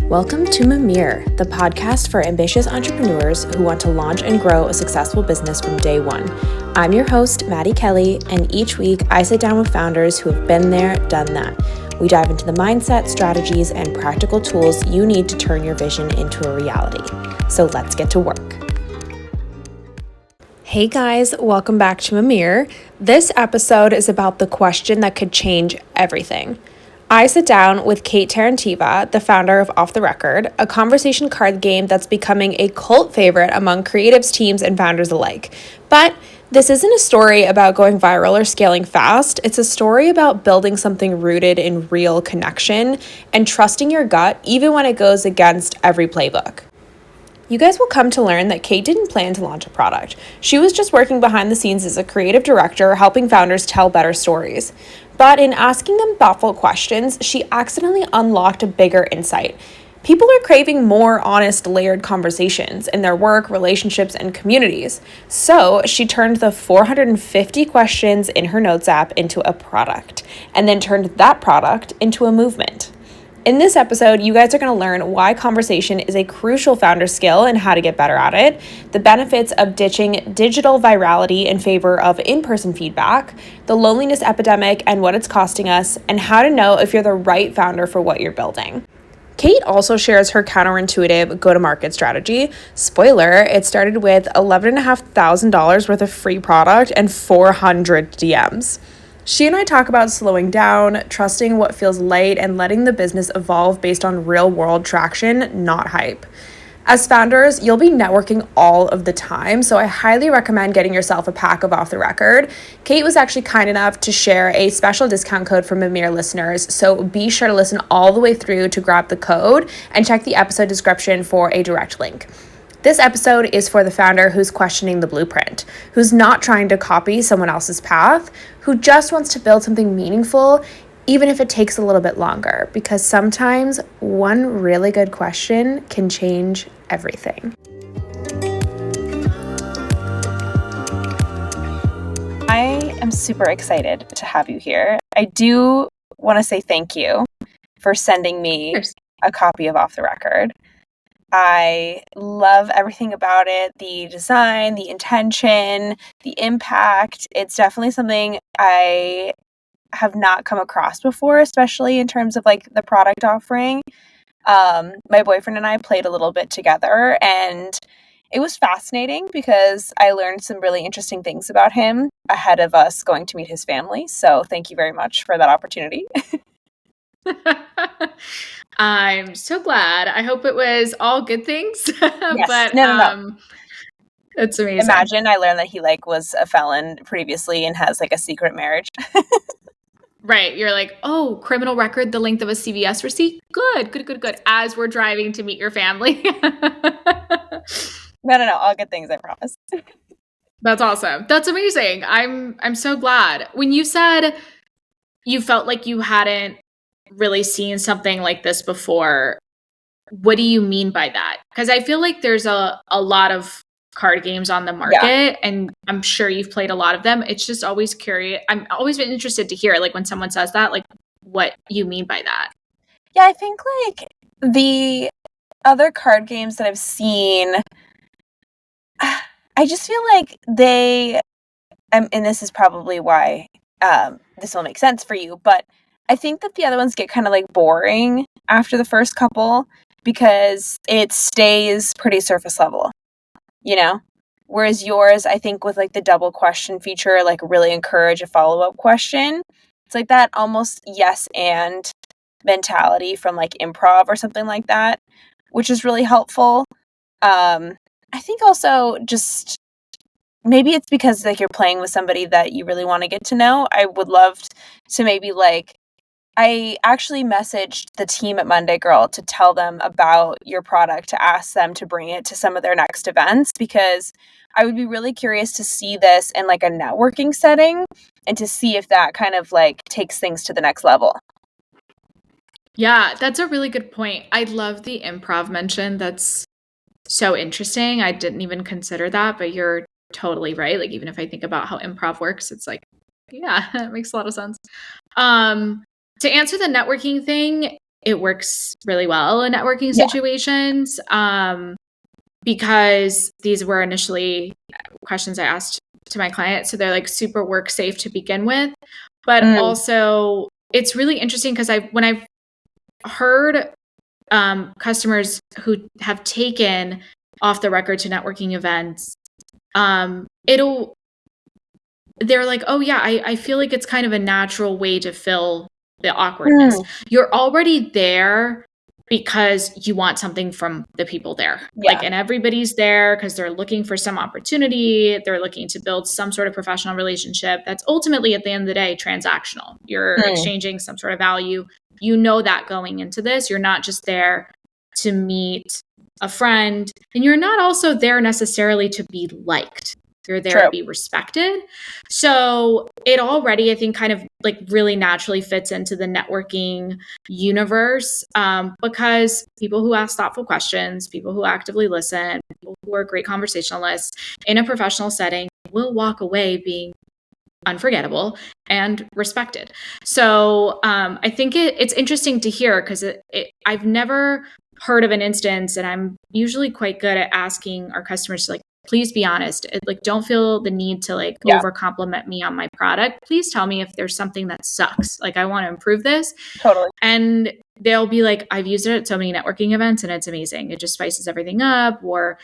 Welcome to Mimir, the podcast for ambitious entrepreneurs who want to launch and grow a successful business from day one. I'm your host, Maddie Kelly, and each week I sit down with founders who have been there, done that. We dive into the mindset, strategies, and practical tools you need to turn your vision into a reality. So let's get to work. Hey guys, welcome back to Mimir. This episode is about the question that could change everything. I sit down with Kate Terentieva, the founder of Off the Record, a conversation card game that's becoming a cult favorite among creatives, teams, and founders alike. But this isn't a story about going viral or scaling fast. It's a story about building something rooted in real connection and trusting your gut even when it goes against every playbook. You guys will come to learn that Kate didn't plan to launch a product. She was just working behind the scenes as a creative director, helping founders tell better stories. But in asking them thoughtful questions, she accidentally unlocked a bigger insight. People are craving more honest, layered conversations in their work, relationships, and communities. So she turned the 450 questions in her notes app into a product, and then turned that product into a movement. In this episode, you guys are going to learn why conversation is a crucial founder skill and how to get better at it, the benefits of ditching digital virality in favor of in-person feedback, the loneliness epidemic and what it's costing us, and how to know if you're the right founder for what you're building. Kate also shares her counterintuitive go-to-market strategy. Spoiler, it started with $11,500 worth of free product and 400 DMs. She and I talk about slowing down, trusting what feels light, and letting the business evolve based on real-world traction, not hype. As founders, you'll be networking all of the time, so I highly recommend getting yourself a pack of Off the Record. Kate was actually kind enough to share a special discount code for Mimir listeners, so be sure to listen all the way through to grab the code and check the episode description for a direct link. This episode is for the founder who's questioning the blueprint, who's not trying to copy someone else's path, who just wants to build something meaningful, even if it takes a little bit longer, because sometimes one really good question can change everything. I am super excited to have you here. I do want to say thank you for sending me a copy of Off the Record. I love everything about it, the design, the intention, the impact. It's definitely something I have not come across before, especially in terms of like the product offering. My boyfriend and I played a little bit together, and it was fascinating because I learned some really interesting things about him ahead of us going to meet his family. So thank you very much for that opportunity. I'm so glad. I hope it was all good things. Yes. But No. It's amazing. Imagine I learned that he was a felon previously and has a secret marriage. Right. You're like, oh, criminal record, the length of a CVS receipt. Good. As we're driving to meet your family. No. All good things, I promise. That's awesome. That's amazing. I'm so glad. When you said you felt like you hadn't really seen something like this before, what do you mean by that? Because I feel like there's a lot of card games on the market, and I'm sure you've played a lot of them. It's just always curious. I'm always been interested to hear when someone says that, what you mean by that. Yeah, I think the other card games that I've seen, I just feel like they, and this is probably why this will make sense for you, but I think that the other ones get kind of boring after the first couple because it stays pretty surface level, Whereas yours, I think with the double question feature, really encourage a follow-up question. It's that almost yes and mentality from improv or something like that, which is really helpful. I think also just maybe it's because you're playing with somebody that you really want to get to know. I would love to maybe I actually messaged the team at Monday Girl to tell them about your product, to ask them to bring it to some of their next events, because I would be really curious to see this in a networking setting and to see if that kind of takes things to the next level. Yeah, that's a really good point. I love the improv mention. That's so interesting. I didn't even consider that, but you're totally right. Even if I think about how improv works, it's yeah, it makes a lot of sense. To answer the networking thing, it works really well in networking situations, because these were initially questions I asked to my client. So they're like super work safe to begin with. But also it's really interesting because when I've heard customers who have taken off the record to networking events, they're like, oh yeah, I feel like it's kind of a natural way to fill the awkwardness. You're already there because you want something from the people there. Like, and everybody's there because they're looking for some opportunity. They're looking to build some sort of professional relationship that's ultimately, at the end of the day, transactional. You're exchanging some sort of value. You know that going into this. You're not just there to meet a friend, and you're not also there necessarily to be liked. You're there to be respected. So it already, I think, kind of like really naturally fits into the networking universe, because people who ask thoughtful questions, people who actively listen, people who are great conversationalists in a professional setting will walk away being unforgettable and respected. So I think it's interesting to hear, because I've never heard of an instance, and I'm usually quite good at asking our customers to, like, please be honest. Like, don't feel the need to like over compliment me on my product. Please tell me if there's something that sucks. Like, I want to improve this. Totally. And they'll be like, I've used it at so many networking events and it's amazing. It just spices everything up. Or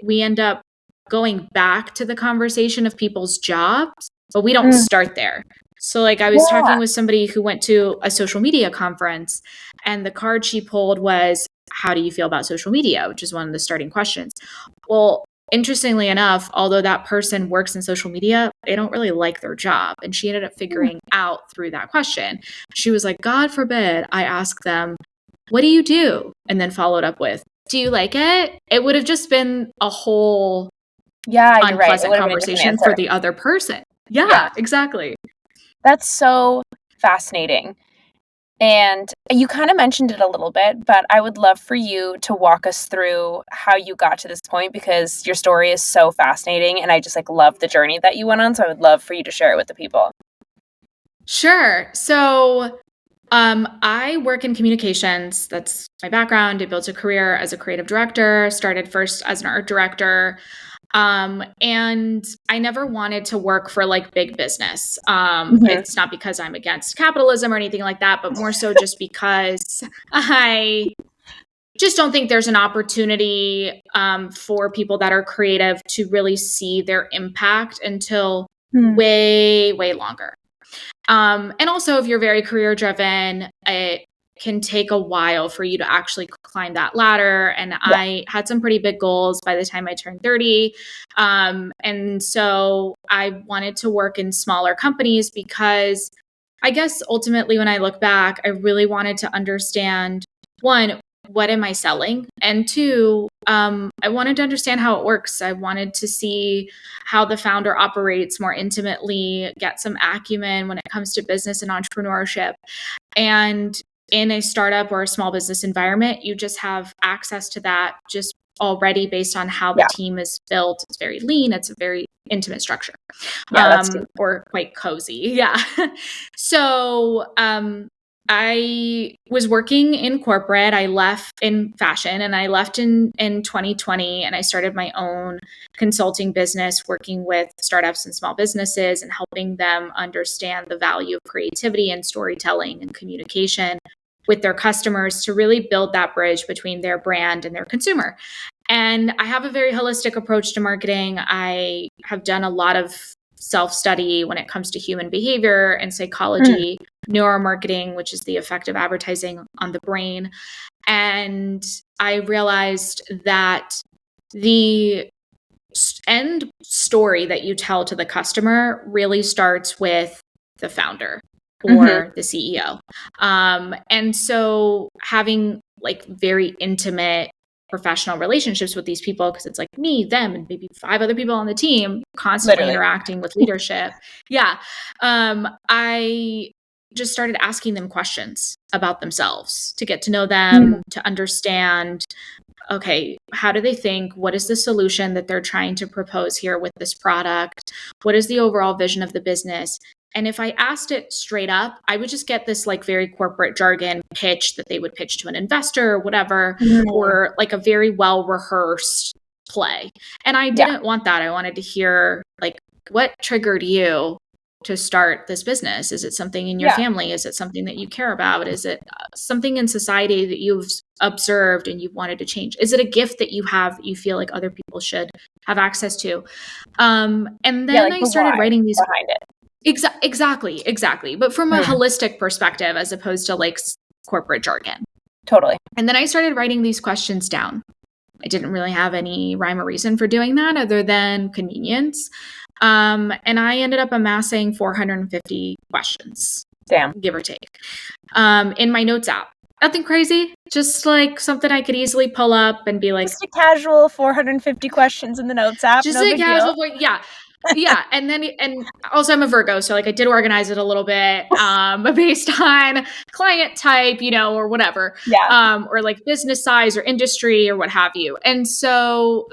we end up going back to the conversation of people's jobs, but we don't start there. So like, I was talking with somebody who went to a social media conference, and the card she pulled was, how do you feel about social media? Which is one of the starting questions. Well, interestingly enough, although that person works in social media, they don't really like their job. And she ended up figuring out through that question. She was like, God forbid I ask them, what do you do? And then followed up with, do you like it? It would have just been a whole unpleasant conversation for the other person. Yeah, exactly. That's so fascinating. And you kind of mentioned it a little bit, but I would love for you to walk us through how you got to this point, because your story is so fascinating and I just like love the journey that you went on. So I would love for you to share it with the people. Sure. So I work in communications. That's my background. I built a career as a creative director, started first as an art director. And I never wanted to work for like big business. It's not because I'm against capitalism or anything like that, but more so just because I just don't think there's an opportunity for people that are creative to really see their impact until way, way longer. And also, if you're very career driven, it can take a while for you to actually climb that ladder. And I had some pretty big goals by the time I turned 30. And so I wanted to work in smaller companies because I guess ultimately when I look back, I really wanted to understand, one, what am I selling? And two, I wanted to understand how it works. I wanted to see how the founder operates more intimately, get some acumen when it comes to business and entrepreneurship. And in a startup or a small business environment, you just have access to that just already based on how the team is built. It's very lean. It's a very intimate structure, or quite cozy. Yeah. So I was working in corporate. I left in fashion, and I left in 2020, and I started my own consulting business working with startups and small businesses and helping them understand the value of creativity and storytelling and communication with their customers to really build that bridge between their brand and their consumer. And I have a very holistic approach to marketing. I have done a lot of self-study when it comes to human behavior and psychology, neuromarketing, which is the effect of advertising on the brain. And I realized that the end story that you tell to the customer really starts with the founder or the CEO. And so having like very intimate professional relationships with these people, because it's like me, them, and maybe 5 other people on the team constantly interacting with leadership. I just started asking them questions about themselves to get to know them, to understand, okay, how do they think? What is the solution that they're trying to propose here with this product? What is the overall vision of the business? And if I asked it straight up, I would just get this like very corporate jargon pitch that they would pitch to an investor or whatever, or like a very well rehearsed play. And I didn't want that. I wanted to hear like, what triggered you to start this business? Is it something in your family? Is it something that you care about? Is it something in society that you've observed and you wanted to change? Is it a gift that you have that you feel like other people should have access to? And then I started writing these behind it. Exactly. But from a holistic perspective, as opposed to like corporate jargon. Totally. And then I started writing these questions down. I didn't really have any rhyme or reason for doing that other than convenience. And I ended up amassing 450 questions. Damn. Give or take. In my notes app. Nothing crazy. Just like something I could easily pull up and be like. Just a casual 450 questions in the notes app. Just a casual, yeah. And also I'm a Virgo, so like I did organize it a little bit, based on client type, or whatever, or like business size or industry or what have you. And so,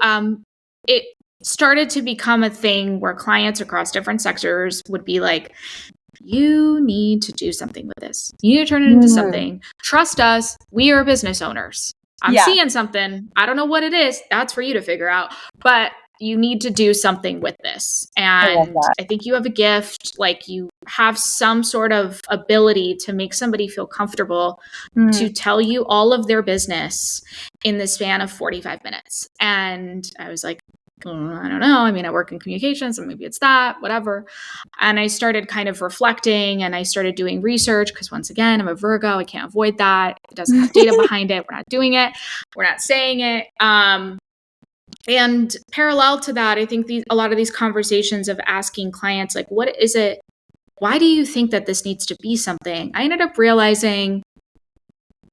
it started to become a thing where clients across different sectors would be like, you need to do something with this. You need to turn it into something. Trust us. We are business owners. I'm seeing something. I don't know what it is. That's for you to figure out. But you need to do something with this. And I think you have a gift, like you have some sort of ability to make somebody feel comfortable to tell you all of their business in the span of 45 minutes. And I was like, I don't know. I mean, I work in communications, so maybe it's that, whatever. And I started kind of reflecting and I started doing research because once again, I'm a Virgo. I can't avoid that. It doesn't have data behind it. We're not doing it. We're not saying it. And parallel to that, I think a lot of these conversations of asking clients, like, what is it? Why do you think that this needs to be something? I ended up realizing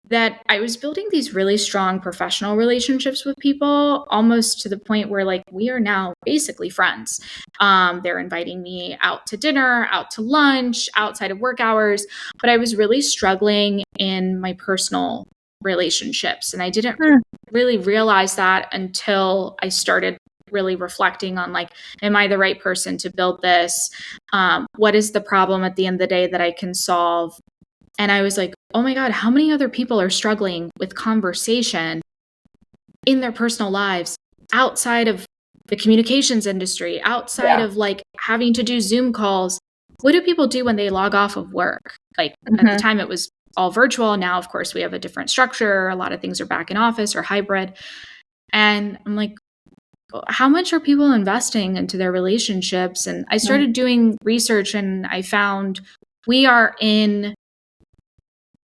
that I was building these really strong professional relationships with people, almost to the point where like we are now basically friends. They're inviting me out to dinner, out to lunch, outside of work hours, but I was really struggling in my personal relationships. And I didn't really realize that until I started really reflecting on like, am I the right person to build this? What is the problem at the end of the day that I can solve? And I was like, oh my God, how many other people are struggling with conversation in their personal lives outside of the communications industry, outside of like having to do Zoom calls? What do people do when they log off of work? Like at the time it was all virtual. Now, of course, we have a different structure. A lot of things are back in office or hybrid. And I'm like, how much are people investing into their relationships? And I started doing research and I found we are in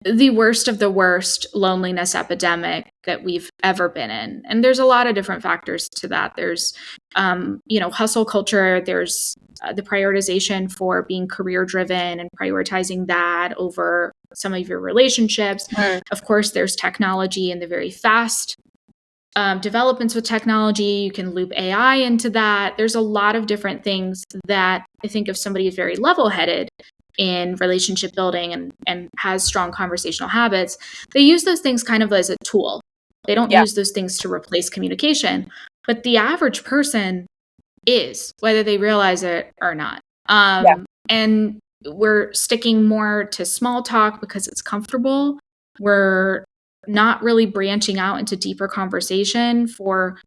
the worst of the worst loneliness epidemic that we've ever been in. And there's a lot of different factors to that. There's, hustle culture. There's the prioritization for being career driven and prioritizing that over some of your relationships. Of course, there's technology and the very fast developments with technology. You can loop AI into that. There's a lot of different things that I think if somebody is very level-headed in relationship building and has strong conversational habits, they use those things kind of as a tool. They don't use those things to replace communication, but the average person is, whether they realize it or not. And we're sticking more to small talk because it's comfortable. We're not really branching out into deeper conversation for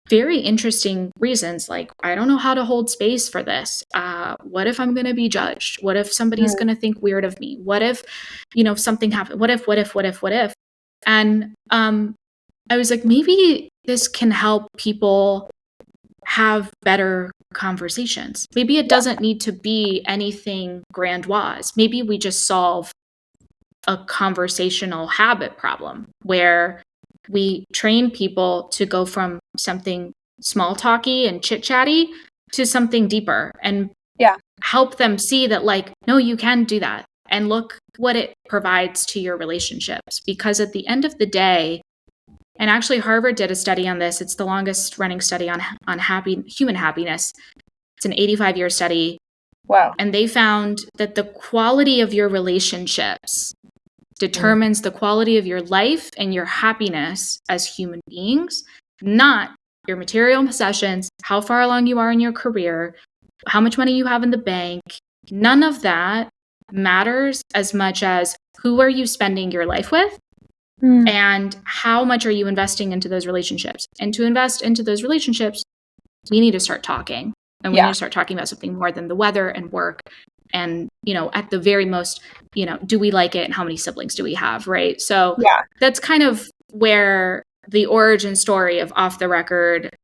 very interesting reasons. Like, I don't know how to hold space for this. What if I'm going to be judged? What if somebody's going to think weird of me? What if, something happened? What if? And I was like, maybe this can help people have better conversations. Maybe it doesn't need to be anything grandiose. Maybe we just solve a conversational habit problem where we train people to go from something small talky and chit chatty to something deeper and help them see that like, no, you can do that. And look what it provides to your relationships. Because at the end of the day, and actually Harvard did a study on this. It's the longest running study on human happiness. It's an 85-year study. Wow. And they found that the quality of your relationships determines the quality of your life and your happiness as human beings, not your material possessions, how far along you are in your career, how much money you have in the bank, None of that matters as much as who are you spending your life with and how much are you investing into those relationships. And to invest into those relationships, we need to start talking. And we need to start talking about something more than the weather and work. And, at the very most, do we like it and how many siblings do we have, right? So that's kind of where the origin story of Off the Record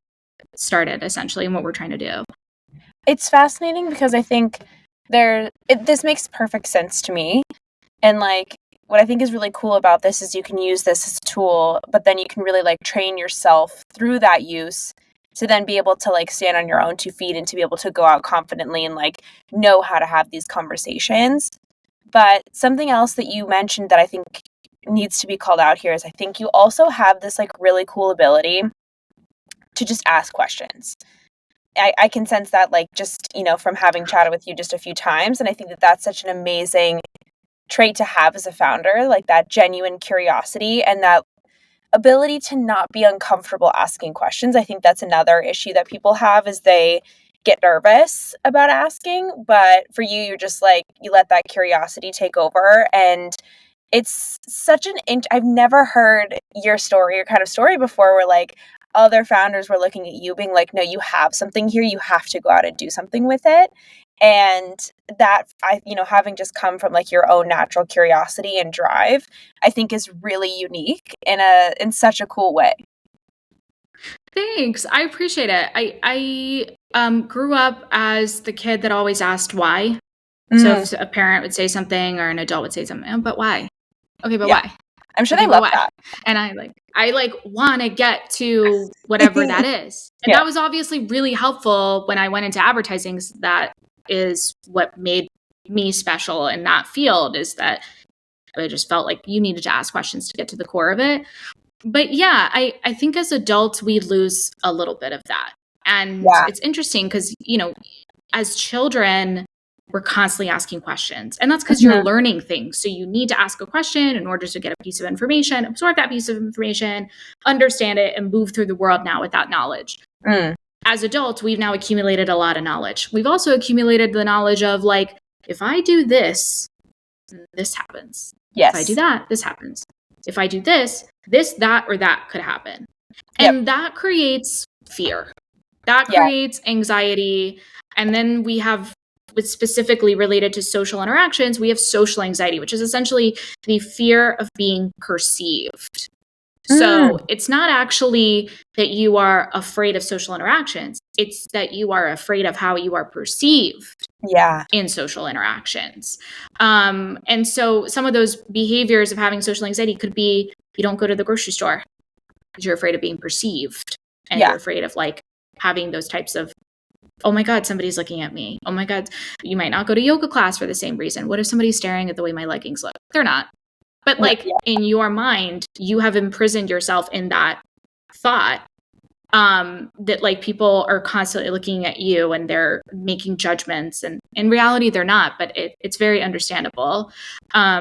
started, essentially, and what we're trying to do. It's fascinating because I think this makes perfect sense to me. And what I think is really cool about this is you can use this as a tool, but then you can really train yourself through that use to then be able to stand on your own 2 feet and to be able to go out confidently and know how to have these conversations. But something else that you mentioned that I think needs to be called out here is I think you also have this really cool ability to just ask questions. I can sense that just, from having chatted with you just a few times. And I think that that's such an amazing trait to have as a founder, that genuine curiosity and that ability to not be uncomfortable asking questions. I think that's another issue that people have is they get nervous about asking. But for you, you're just you let that curiosity take over. And it's such I've never heard your story, your kind of story before where other founders were looking at you being no, you have something here, you have to go out and do something with it. And that having just come from your own natural curiosity and drive, I think is really unique in such a cool way. Thanks. I appreciate it. I grew up as the kid that always asked why. So if a parent would say something or an adult would say something, but why? Okay, but why? I'm sure they love that. And I want to get to whatever that is. And that was obviously really helpful when I went into advertising. That is what made me special in that field, is that I just felt like you needed to ask questions to get to the core of it. But yeah, I think as adults, we lose a little bit of that. And it's interesting because, as children, we're constantly asking questions. And that's because you're learning things. So you need to ask a question in order to get a piece of information, absorb that piece of information, understand it, and move through the world now with that knowledge. As adults, we've now accumulated a lot of knowledge. We've also accumulated the knowledge of if I do this, this happens. Yes. If I do that, this happens. If I do this, that, or that could happen. And that creates fear. That creates anxiety. And then we have, with specifically related to social interactions, we have social anxiety, which is essentially the fear of being perceived. So it's not actually that you are afraid of social interactions. It's that you are afraid of how you are perceived in social interactions. And so some of those behaviors of having social anxiety could be you don't go to the grocery store because you're afraid of being perceived. And you're afraid of having those types of, oh my God, somebody's looking at me. Oh my God, you might not go to yoga class for the same reason. What if somebody's staring at the way my leggings look? They're not. But in your mind, you have imprisoned yourself in that thought that people are constantly looking at you and they're making judgments. And in reality, they're not. But it's very understandable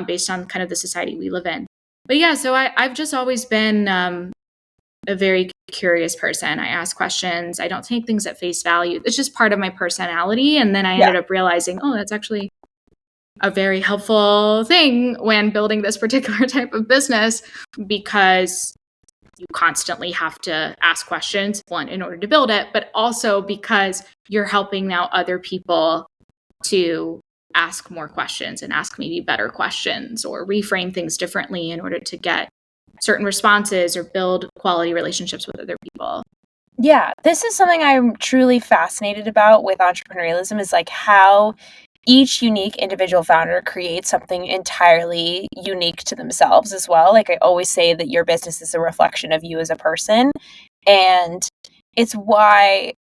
based on kind of the society we live in. But yeah, so I've just always been a very curious person. I ask questions. I don't take things at face value. It's just part of my personality. And then I ended up realizing, oh, that's actually a very helpful thing when building this particular type of business, because you constantly have to ask questions, one, in order to build it, but also because you're helping now other people to ask more questions and ask maybe better questions or reframe things differently in order to get certain responses or build quality relationships with other people. Yeah, this is something I'm truly fascinated about with entrepreneurialism, is how each unique individual founder creates something entirely unique to themselves as well. I always say that your business is a reflection of you as a person. And it's why,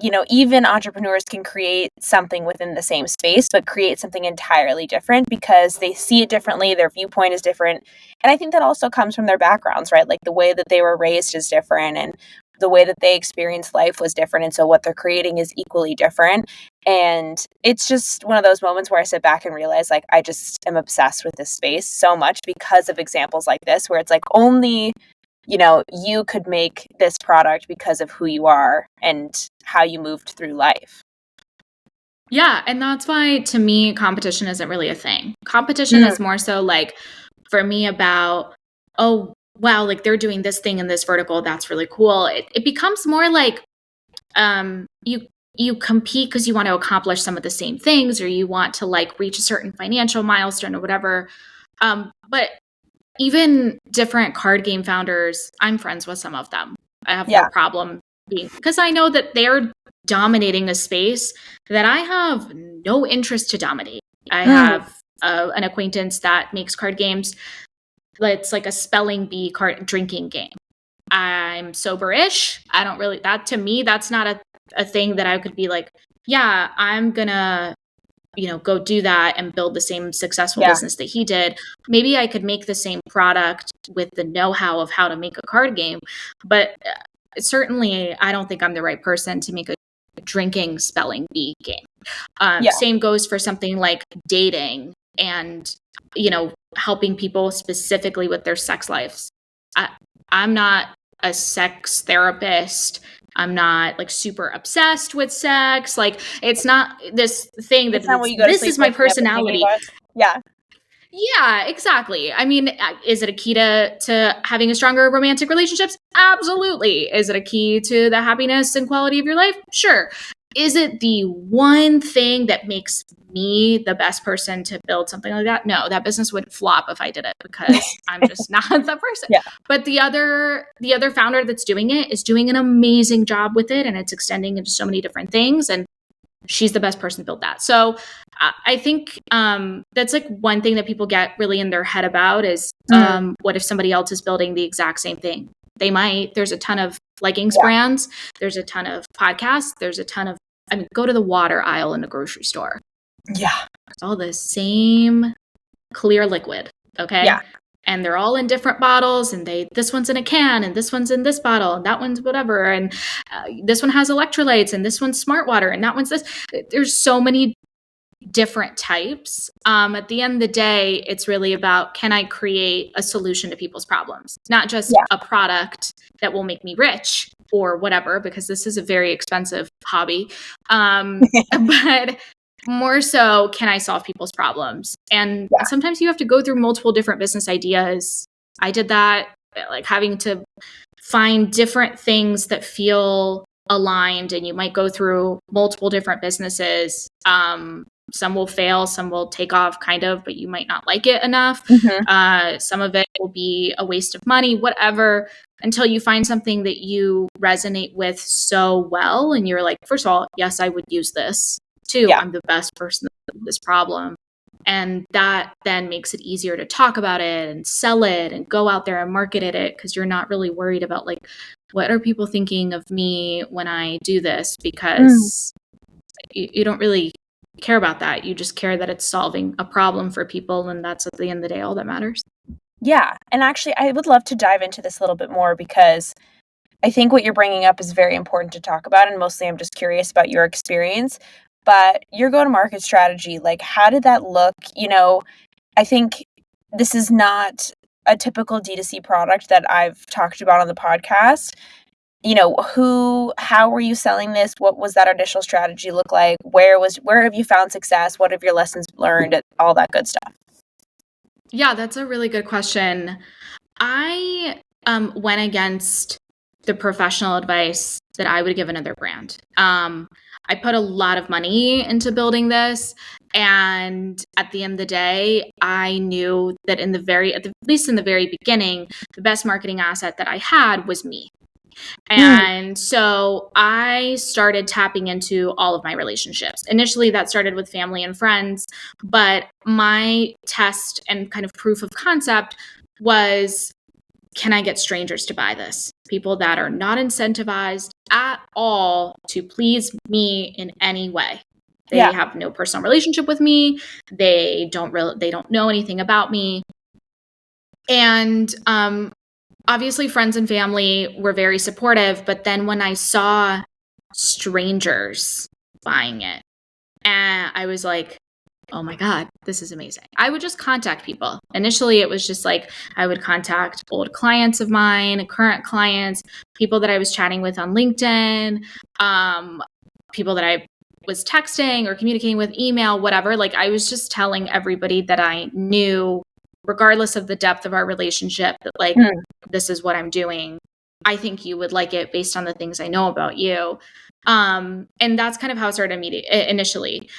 even entrepreneurs can create something within the same space, but create something entirely different because they see it differently. Their viewpoint is different. And I think that also comes from their backgrounds, right? The way that they were raised is different and the way that they experienced life was different. And so what they're creating is equally different. And it's just one of those moments where I sit back and realize I just am obsessed with this space so much because of examples like this, where it's only, you could make this product because of who you are and how you moved through life. Yeah. And that's why, to me, competition isn't really a thing. Competition is more so like, for me, about, oh, wow, like they're doing this thing in this vertical. That's really cool. It becomes more like, you compete because you want to accomplish some of the same things, or you want to like reach a certain financial milestone or whatever. But even different card game founders, I'm friends with some of them. I have no problem being, because I know that they're dominating a space that I have no interest to dominate. I have an acquaintance that makes card games. It's like a spelling bee card drinking game. I'm sober-ish. I don't really, that to me, that's not a thing that I could be like, yeah, I'm gonna, go do that and build the same successful business that he did. Maybe I could make the same product with the know-how of how to make a card game, but certainly I don't think I'm the right person to make a drinking spelling bee game. Same goes for something like dating and, helping people specifically with their sex lives. I'm not a sex therapist. I'm not like super obsessed with sex. Like, it's not this thing that this is my personality. Yeah, exactly. I mean, is it a key to having a stronger romantic relationships? Absolutely. Is it a key to the happiness and quality of your life? Sure. Is it the one thing that makes me the best person to build something like that? No, that business would flop if I did it, because I'm just not the person. But the other founder that's doing it is doing an amazing job with it, and it's extending into so many different things, and she's the best person to build that. So I think that's like one thing that people get really in their head about is what if somebody else is building the exact same thing? They might. There's a ton of leggings brands. There's a ton of podcasts. There's a ton of, go to the water aisle in a grocery store. Yeah. It's all the same clear liquid. Okay. Yeah. And they're all in different bottles, and this one's in a can, and this one's in this bottle, and that one's whatever. And this one has electrolytes, and this one's smart water, and that one's this. There's so many different types. At the end of the day, it's really about, can I create a solution to people's problems? Not just a product that will make me rich or whatever, because this is a very expensive hobby. But more so, can I solve people's problems? And sometimes you have to go through multiple different business ideas. I did that, like having to find different things that feel aligned, and you might go through multiple different businesses. Some will fail, some will take off kind of, but you might not like it enough. Some of it will be a waste of money, whatever, until you find something that you resonate with so well. And you're like, first of all, yes, I would use this. Two, I'm the best person to solve this problem. And that then makes it easier to talk about it and sell it and go out there and market it, because you're not really worried about like, what are people thinking of me when I do this? Because you don't really care about that. You just care that it's solving a problem for people, and that's at the end of the day all that matters. Yeah. And actually, I would love to dive into this a little bit more, because I think what you're bringing up is very important to talk about, and mostly I'm just curious about your experience. But your go-to-market strategy, like, how did that look? I think this is not a typical D2C product that I've talked about on the podcast. How were you selling this? What was that initial strategy look like? Where have you found success? What have your lessons learned? All that good stuff. Yeah, that's a really good question. I went against the professional advice that I would give another brand. I put a lot of money into building this, and at the end of the day, I knew that at least in the very beginning, the best marketing asset that I had was me. And so I started tapping into all of my relationships. Initially, that started with family and friends, but my test and kind of proof of concept was, can I get strangers to buy this? People that are not incentivized at all to please me in any way. They have no personal relationship with me. They don't know anything about me. And obviously friends and family were very supportive, but then when I saw strangers buying it, I was like, oh my God, this is amazing. I would just contact people. Initially, it was just like, I would contact old clients of mine, current clients, people that I was chatting with on LinkedIn, people that I was texting or communicating with email, whatever. Like I was just telling everybody that I knew, regardless of the depth of our relationship, that like, this is what I'm doing. I think you would like it based on the things I know about you. And that's kind of how it started initially.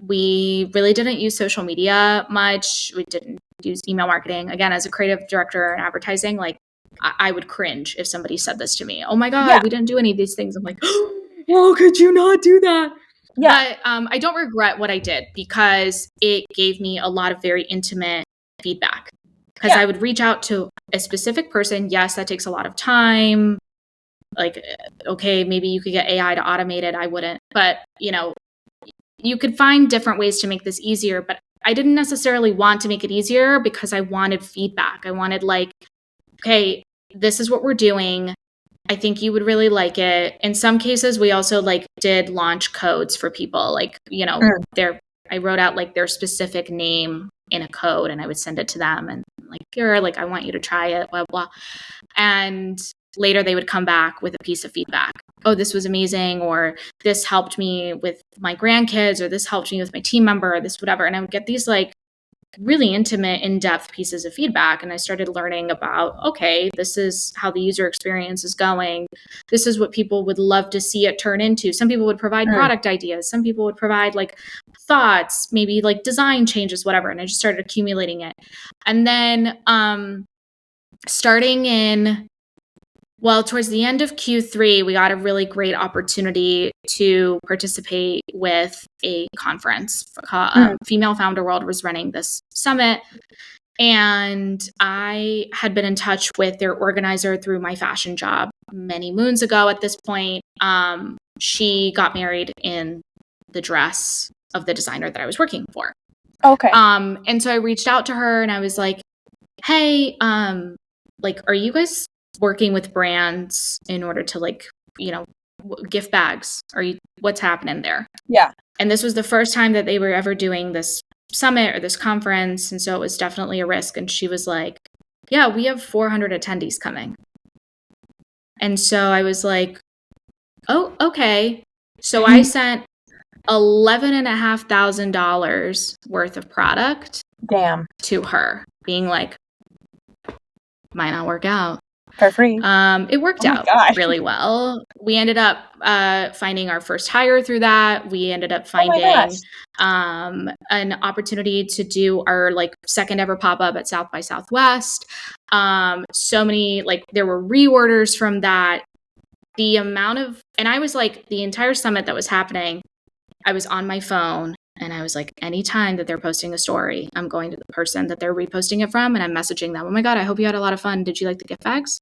We really didn't use social media much. We didn't use email marketing. Again, as a creative director in advertising, like I would cringe if somebody said this to me. Oh my God, we didn't do any of these things. I'm like, oh, could you not do that? Yeah. But I don't regret what I did because it gave me a lot of very intimate feedback. Because I would reach out to a specific person. Yes, that takes a lot of time. Like, okay, maybe you could get AI to automate it. I wouldn't. But, you know, you could find different ways to make this easier. But I didn't necessarily want to make it easier because I wanted feedback. I wanted like, okay, this is what we're doing. I think you would really like it. In some cases, we also like did launch codes for people. Like, you know, I wrote out like their specific name in a code and I would send it to them and like, here, like, I want you to try it, blah, blah. And later they would come back with a piece of feedback. Oh, this was amazing. Or this helped me with my grandkids, or this helped me with my team member, or this, whatever. And I would get these like really intimate, in-depth pieces of feedback. And I started learning about, okay, this is how the user experience is going. This is what people would love to see it turn into. Some people would provide product ideas. Some people would provide like thoughts, maybe like design changes, whatever. And I just started accumulating it. And then towards the end of Q3, we got a really great opportunity to participate with a conference. Female Founder World was running this summit. And I had been in touch with their organizer through my fashion job many moons ago at this point. She got married in the dress of the designer that I was working for. Okay. And so I reached out to her and I was like, hey, like, are you guys working with brands in order to like, you know, gift bags? What's happening there? Yeah. And this was the first time that they were ever doing this summit or this conference. And so it was definitely a risk. And she was like, yeah, we have 400 attendees coming. And so I was like, oh, okay. So I sent $11,500 worth of product to her, being like, might not work out. For free. It worked out really well. We ended up finding our first hire through that. We ended up finding an opportunity to do our like second ever pop-up at South by Southwest. So many, like there were reorders from that. And I was like, the entire summit that was happening, I was on my phone and I was like, anytime that they're posting a story, I'm going to the person that they're reposting it from and I'm messaging them. Oh my God, I hope you had a lot of fun. Did you like the gift bags?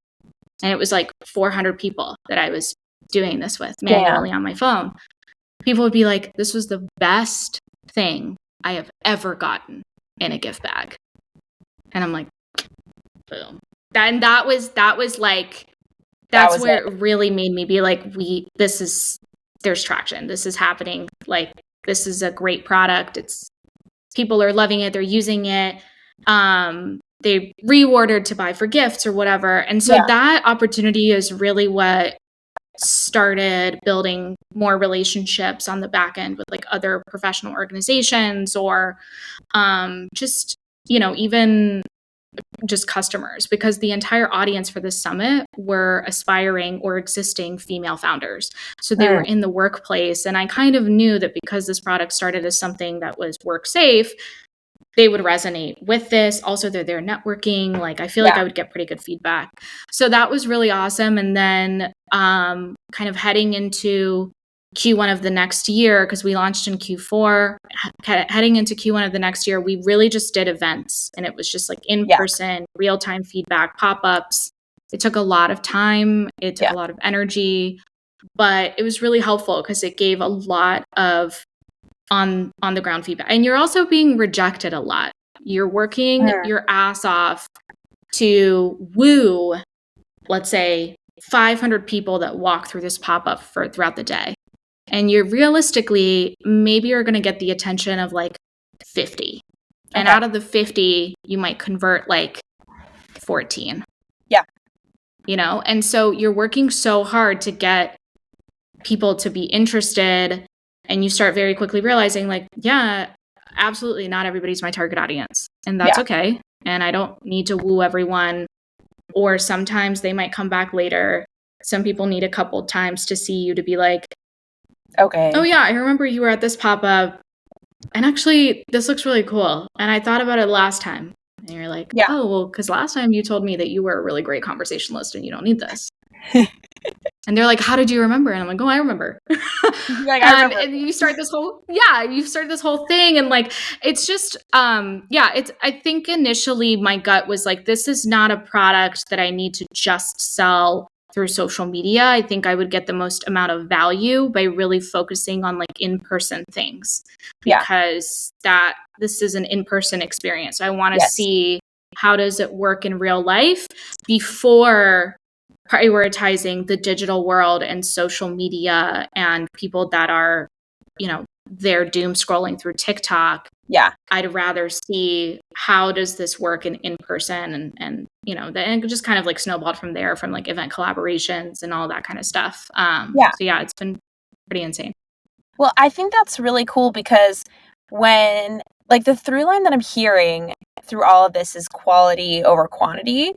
And it was like 400 people that I was doing this with manually on my phone. People would be like, this was the best thing I have ever gotten in a gift bag. And I'm like, boom. That was like, that's where it really made me be like, there's traction. This is happening. Like, this is a great product. People are loving it. They're using it. They reordered to buy for gifts or whatever. And so that opportunity is really what started building more relationships on the back end with like other professional organizations or just, you know, even just customers, because the entire audience for this summit were aspiring or existing female founders. So they were in the workplace. And I kind of knew that because this product started as something that was work safe, they would resonate with this. Also, they're there networking. Like, I feel like I would get pretty good feedback. So that was really awesome. And then kind of heading into Q1 of the next year, because we launched in Q4, heading into Q1 of the next year, we really just did events. And it was just like in-person, real-time feedback, pop-ups. It took a lot of time. It took a lot of energy. But it was really helpful because it gave a lot of on the ground feedback. And you're also being rejected a lot. You're working your ass off to woo, let's say, 500 people that walk through this pop-up throughout the day. And you're realistically, maybe you're going to get the attention of like 50. And out of the 50, you might convert like 14. Yeah. You know? And so you're working so hard to get people to be interested And you start very quickly realizing like, yeah, absolutely not everybody's my target audience. And that's okay. And I don't need to woo everyone. Or sometimes they might come back later. Some people need a couple times to see you to be like, okay. Oh yeah, I remember you were at this pop-up. And actually, this looks really cool. And I thought about it last time. And you're like, oh, well, because last time you told me that you were a really great conversationalist and you don't need this. And they're like, how did you remember? And I'm like, oh, I remember. Like, I remember. And you start this whole thing. And like, it's just, I think initially my gut was like, this is not a product that I need to just sell through social media. I think I would get the most amount of value by really focusing on like in-person things, because this is an in-person experience. So I want to see how does it work in real life before prioritizing the digital world and social media and people that are, they're doom scrolling through TikTok. Yeah. I'd rather see how does this work in person and it just kind of like snowballed from there, from like event collaborations and all that kind of stuff. So yeah, it's been pretty insane. Well, I think that's really cool because when like the through line that I'm hearing through all of this is quality over quantity.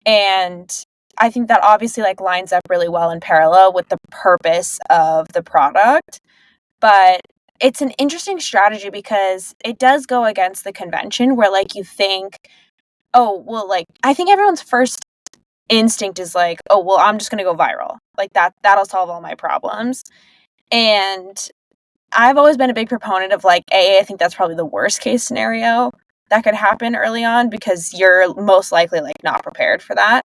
And I think that obviously like lines up really well in parallel with the purpose of the product. But it's an interesting strategy because it does go against the convention where like you think, oh, well, like I think everyone's first instinct is like, oh, well, I'm just going to go viral. Like that'll solve all my problems. And I've always been a big proponent of like, I think that's probably the worst case scenario that could happen early on because you're most likely like not prepared for that.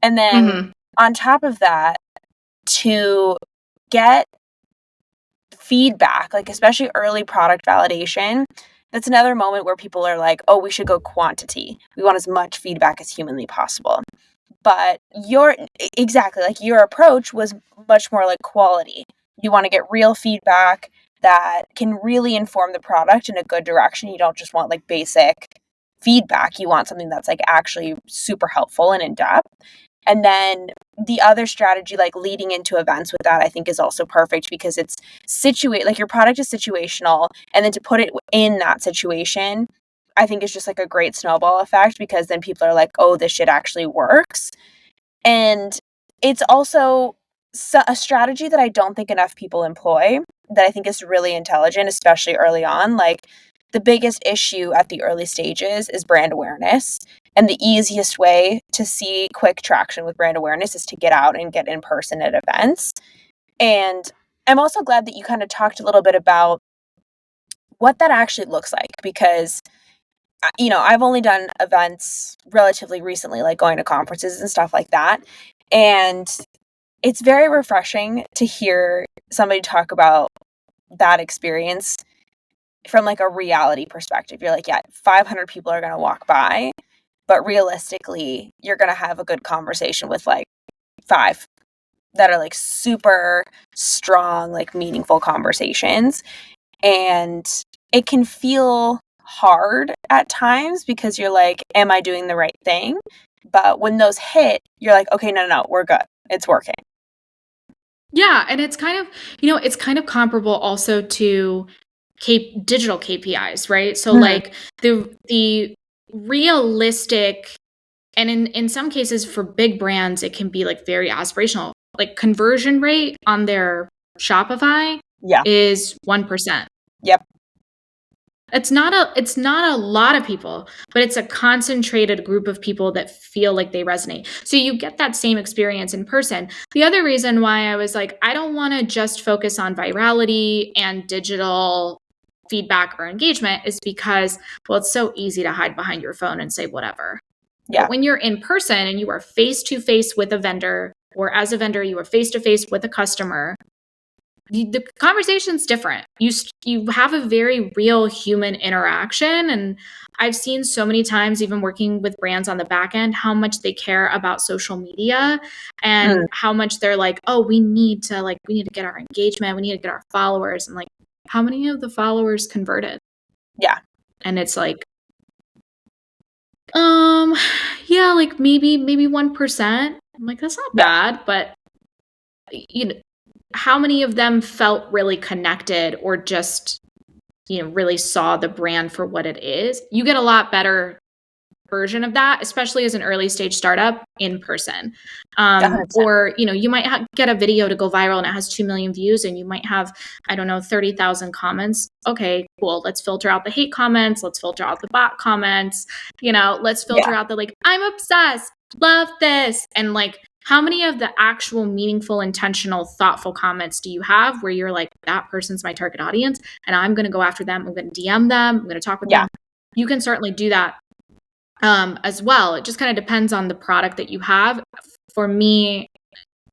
And then on top of that, to get feedback, like especially early product validation, that's another moment where people are like, oh, we should go quantity. We want as much feedback as humanly possible. But your approach was much more like quality. You want to get real feedback that can really inform the product in a good direction. You don't just want like basic feedback. You want something that's like actually super helpful and in depth. And then the other strategy, like leading into events with that, I think is also perfect because it's like your product is situational. And then to put it in that situation, I think is just like a great snowball effect because then people are like, oh, this shit actually works. And it's also a strategy that I don't think enough people employ that I think is really intelligent, especially early on. Like the biggest issue at the early stages is brand awareness. And the easiest way to see quick traction with brand awareness is to get out and get in person at events. And I'm also glad that you kind of talked a little bit about what that actually looks like because, I've only done events relatively recently, like going to conferences and stuff like that. And it's very refreshing to hear somebody talk about that experience from like a reality perspective. You're like, yeah, 500 people are going to walk by. But realistically, you're going to have a good conversation with like 5 that are like super strong, like meaningful conversations. And it can feel hard at times because you're like, am I doing the right thing? But when those hit, you're like, okay, no, we're good. It's working. Yeah. And it's kind of, it's kind of comparable also to digital KPIs, right? So like the realistic, and in some cases for big brands, it can be like very aspirational, like conversion rate on their Shopify is 1%. Yep. It's not a lot of people, but it's a concentrated group of people that feel like they resonate. So you get that same experience in person. The other reason why I was like, I don't want to just focus on virality and digital feedback or engagement is because, well, it's so easy to hide behind your phone and say whatever. Yeah. But when you're in person and you are face to face with a vendor, or as a vendor, you are face to face with a customer, the conversation's different. You have a very real human interaction. And I've seen so many times, even working with brands on the back end, how much they care about social media and how much they're like, oh, we need to get our engagement. We need to get our followers. And like, how many of the followers converted? Yeah. And it's like, like maybe 1%. I'm like, that's not bad, but how many of them felt really connected or just, really saw the brand for what it is? You get a lot better version of that, especially as an early stage startup in person. 100%. Or, you might get a video to go viral and it has 2 million views and you might have, I don't know, 30,000 comments. Okay, cool. Let's filter out the hate comments. Let's filter out the bot comments. Let's filter out the I'm obsessed, love this. And how many of the actual meaningful, intentional, thoughtful comments do you have where you're like, that person's my target audience and I'm going to go after them. I'm going to DM them. I'm going to talk with them. You can certainly do that as well. It just kind of depends on the product that you have. For me,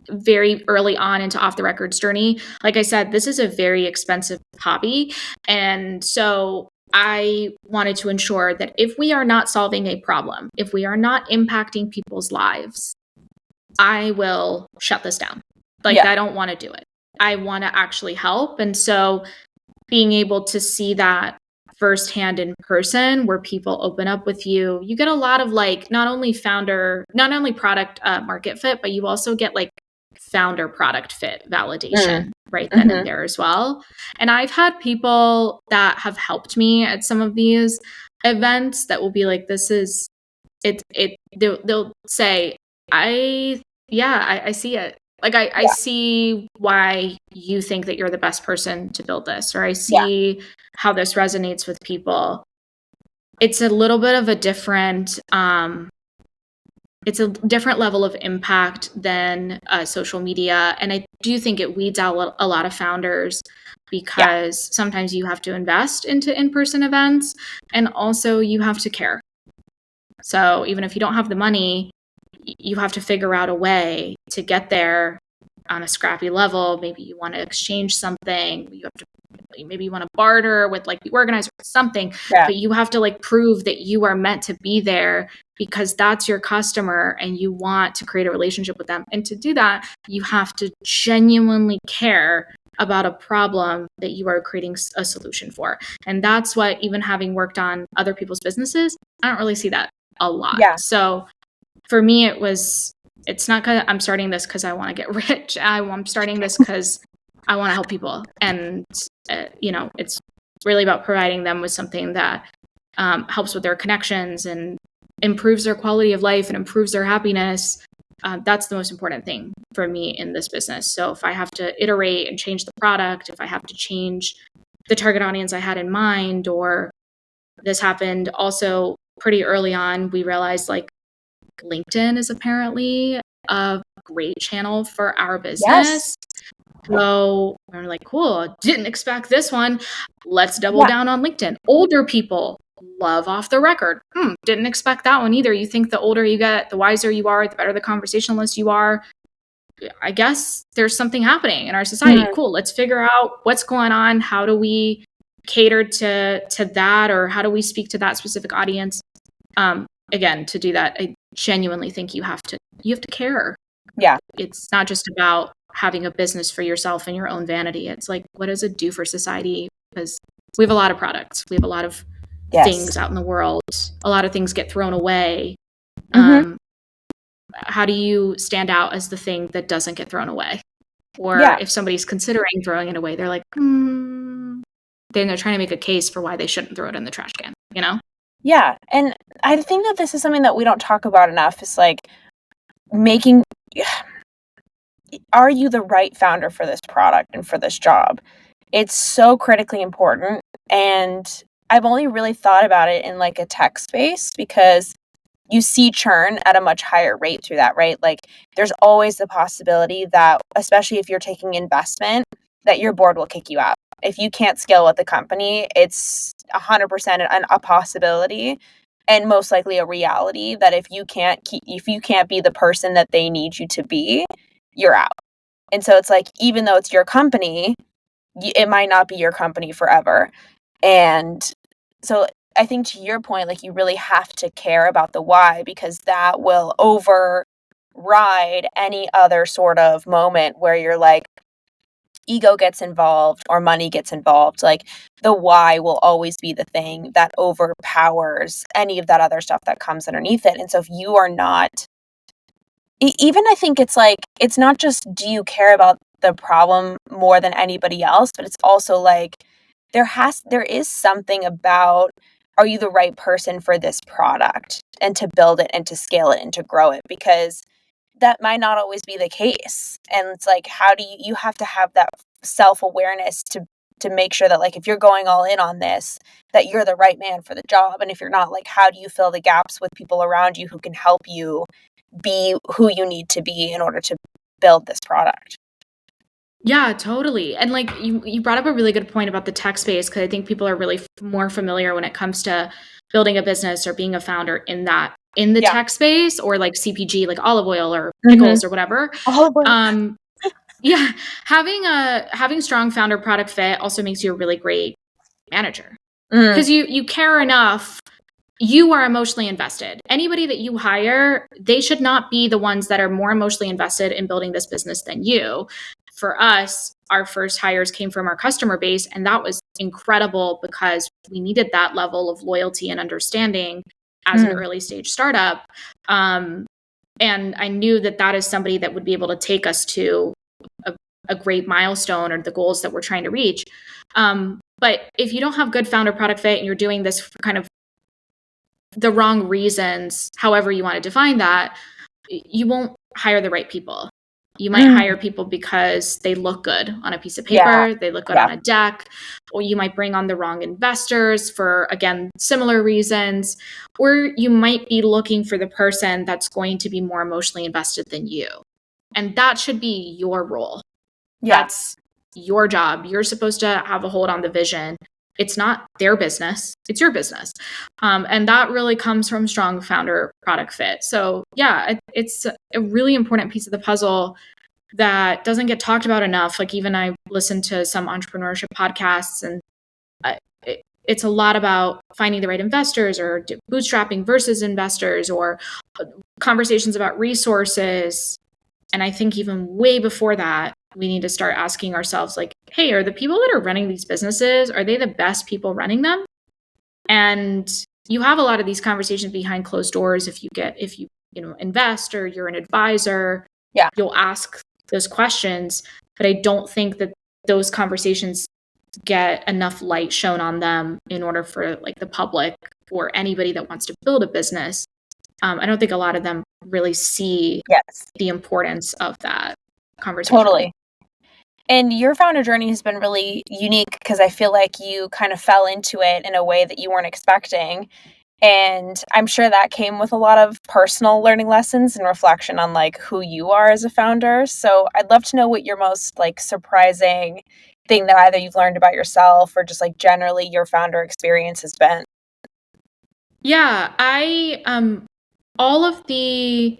very early on into Off the Record's journey, like I said, this is a very expensive hobby. And so I wanted to ensure that if we are not solving a problem, if we are not impacting people's lives, I will shut this down. I don't want to do it. I want to actually help. And so being able to see that firsthand in person where people open up with you, you get a lot of not only product market fit, but you also get founder product fit validation right then and there as well. And I've had people that have helped me at some of these events that will be like, this is it. They'll say, I see it. I see why you think that you're the best person to build this, or I see how this resonates with people. It's a little bit of a different, it's a different level of impact than social media. And I do think it weeds out a lot of founders because sometimes you have to invest into in-person events and also you have to care. So even if you don't have the money, you have to figure out a way to get there on a scrappy level. Maybe you want to exchange something. Maybe you want to barter with the organizer or something, but you have to prove that you are meant to be there because that's your customer and you want to create a relationship with them. And to do that, you have to genuinely care about a problem that you are creating a solution for. And that's what, even having worked on other people's businesses, I don't really see that a lot. So for me, it's not because I'm starting this because I want to get rich. I'm starting this because I want to help people. And, it's really about providing them with something that helps with their connections and improves their quality of life and improves their happiness. That's the most important thing for me in this business. So if I have to iterate and change the product, if I have to change the target audience I had in mind, or this happened also pretty early on, we realized LinkedIn is apparently a great channel for our business. So we're like, cool, didn't expect this one. Let's double down on LinkedIn. Older people love Off the Record. Didn't expect that one either. You think the older you get, the wiser you are, the better the conversationalist you are. I guess there's something happening in our society. Cool, let's figure out what's going on. How do we cater to that, or how do we speak to that specific audience? Again, to do that, I genuinely think you have to care. It's not just about having a business for yourself and your own vanity. It's what does it do for society? Because we have a lot of products, we have a lot of things out in the world, a lot of things get thrown away. How do you stand out as the thing that doesn't get thrown away? Or if somebody's considering throwing it away, they're like, then they're trying to make a case for why they shouldn't throw it in the trash can, Yeah. And I think that this is something that we don't talk about enough. Is are you the right founder for this product and for this job? It's so critically important. And I've only really thought about it in a tech space because you see churn at a much higher rate through that, right? There's always the possibility that, especially if you're taking investment, that your board will kick you out. If you can't scale with the company, it's 100% a possibility and most likely a reality that if you can't be the person that they need you to be, you're out. And so it's even though it's your company, it might not be your company forever. And so I think to your point, you really have to care about the why, because that will override any other sort of moment where you're ego gets involved or money gets involved. The why will always be the thing that overpowers any of that other stuff that comes underneath it. And so if you are not, even I think it's not just, do you care about the problem more than anybody else, but it's also like there is something about, are you the right person for this product and to build it and to scale it and to grow it? Because that might not always be the case. And it's like, how do you have to have that self-awareness to make sure that, like, if you're going all in on this, that you're the right man for the job. And if you're not, like, how do you fill the gaps with people around you who can help you be who you need to be in order to build this product? Yeah, totally. And like you brought up a really good point about the tech space, because I think people are really more familiar when it comes to building a business or being a founder in the tech space, or like CPG, like olive oil or pickles or whatever. Olive oil. Yeah, having strong founder product fit also makes you a really great manager, because you care enough. You are emotionally invested. Anybody that you hire, they should not be the ones that are more emotionally invested in building this business than you. For us, our first hires came from our customer base, and that was incredible because we needed that level of loyalty and understanding as an early stage startup. And I knew that is somebody that would be able to take us to a great milestone or the goals that we're trying to reach. But if you don't have good founder product fit and you're doing this for kind of the wrong reasons, however you want to define that, you won't hire the right people. You might hire people because they look good on a piece of paper, they look good on a deck, or you might bring on the wrong investors for, again, similar reasons, or you might be looking for the person that's going to be more emotionally invested than you. And that should be your role. That's your job. You're supposed to have a hold on the vision. It's not their business, it's your business. And that really comes from strong founder product fit. So yeah, it's a really important piece of the puzzle that doesn't get talked about enough. Like, even I listen to some entrepreneurship podcasts, and it's a lot about finding the right investors, or bootstrapping versus investors, or conversations about resources. And I think even way before that, we need to start asking ourselves, like, hey, are the people that are running these businesses, are they the best people running them? And you have a lot of these conversations behind closed doors. If you invest, or you're an advisor, you'll ask those questions. But I don't think that those conversations get enough light shown on them in order for, like, the public or anybody that wants to build a business. I don't think a lot of them really see the importance of that conversation. Totally. And your founder journey has been really unique, because I feel like you kind of fell into it in a way that you weren't expecting. And I'm sure that came with a lot of personal learning lessons and reflection on, like, who you are as a founder. So I'd love to know what your most, like, surprising thing that either you've learned about yourself or just, like, generally your founder experience has been. Yeah, all of the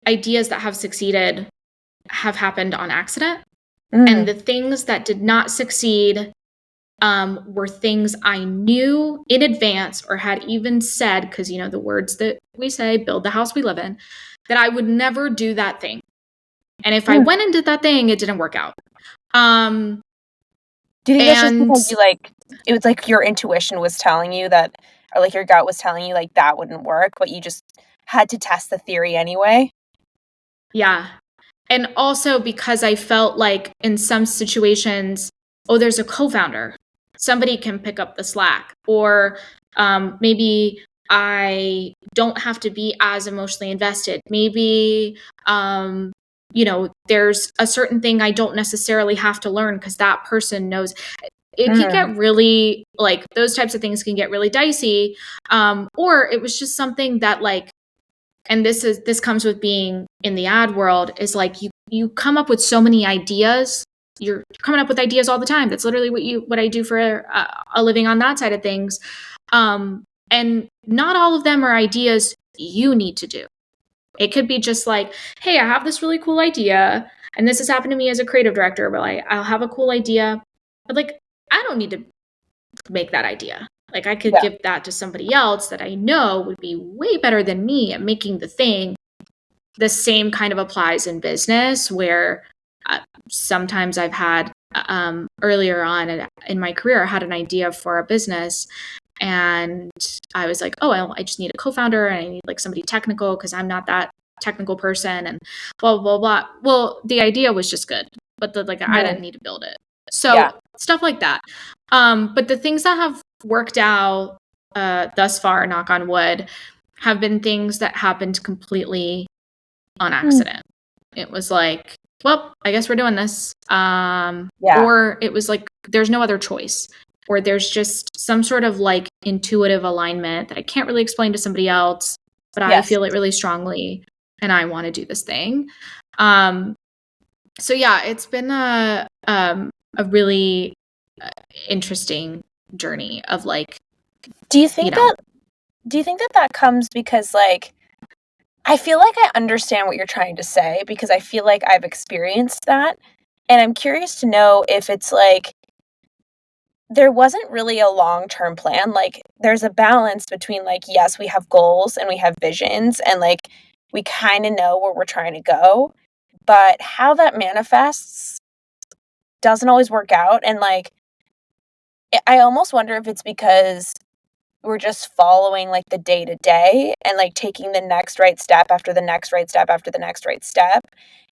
ideas that have succeeded have happened on accident. And the things that did not succeed were things I knew in advance, or had even said, because, the words that we say, build the house we live in, that I would never do that thing. And if I went and did that thing, it didn't work out. Do you think that's just because it was like your intuition was telling you that, or like your gut was telling you, like, that wouldn't work, but you just had to test the theory anyway? Yeah. And also because I felt like in some situations, there's a co-founder. Somebody can pick up the slack. Or maybe I don't have to be as emotionally invested. Maybe, there's a certain thing I don't necessarily have to learn because that person knows. It can get really, like, those types of things can get really dicey. Or it was just something that, like, and this comes with being in the ad world, is like you come up with so many ideas. You're coming up with ideas all the time. That's literally what I do for a living on that side of things. And not all of them are ideas you need to do. It could be just like, hey, I have this really cool idea, and this has happened to me as a creative director, but I'll have a cool idea, but, like, I don't need to make that idea. Like, I could give that to somebody else that I know would be way better than me at making the thing. The same kind of applies in business, where sometimes I've had, earlier on in my career, I had an idea for a business, and I was like, I just need a co-founder, and I need, like, somebody technical, because I'm not that technical person and blah, blah, blah. Well, the idea was just good, but I didn't need to build it. So stuff like that. But the things that have worked out thus far, knock on wood, have been things that happened completely on accident. It was like, well, I guess we're doing this. Or it was like, there's no other choice. Or there's just some sort of like intuitive alignment that I can't really explain to somebody else, but I feel it really strongly and I want to do this thing. So yeah, it's been a really interesting journey of like, do you think that comes because like, I feel like I understand what you're trying to say because I feel like I've experienced that. And I'm curious to know if it's like, there wasn't really a long-term plan. Like, there's a balance between like, yes, we have goals and we have visions and like, we kind of know where we're trying to go, but how that manifests doesn't always work out. And like, I almost wonder if it's because we're just following like the day to day and like taking the next right step after the next right step after the next right step.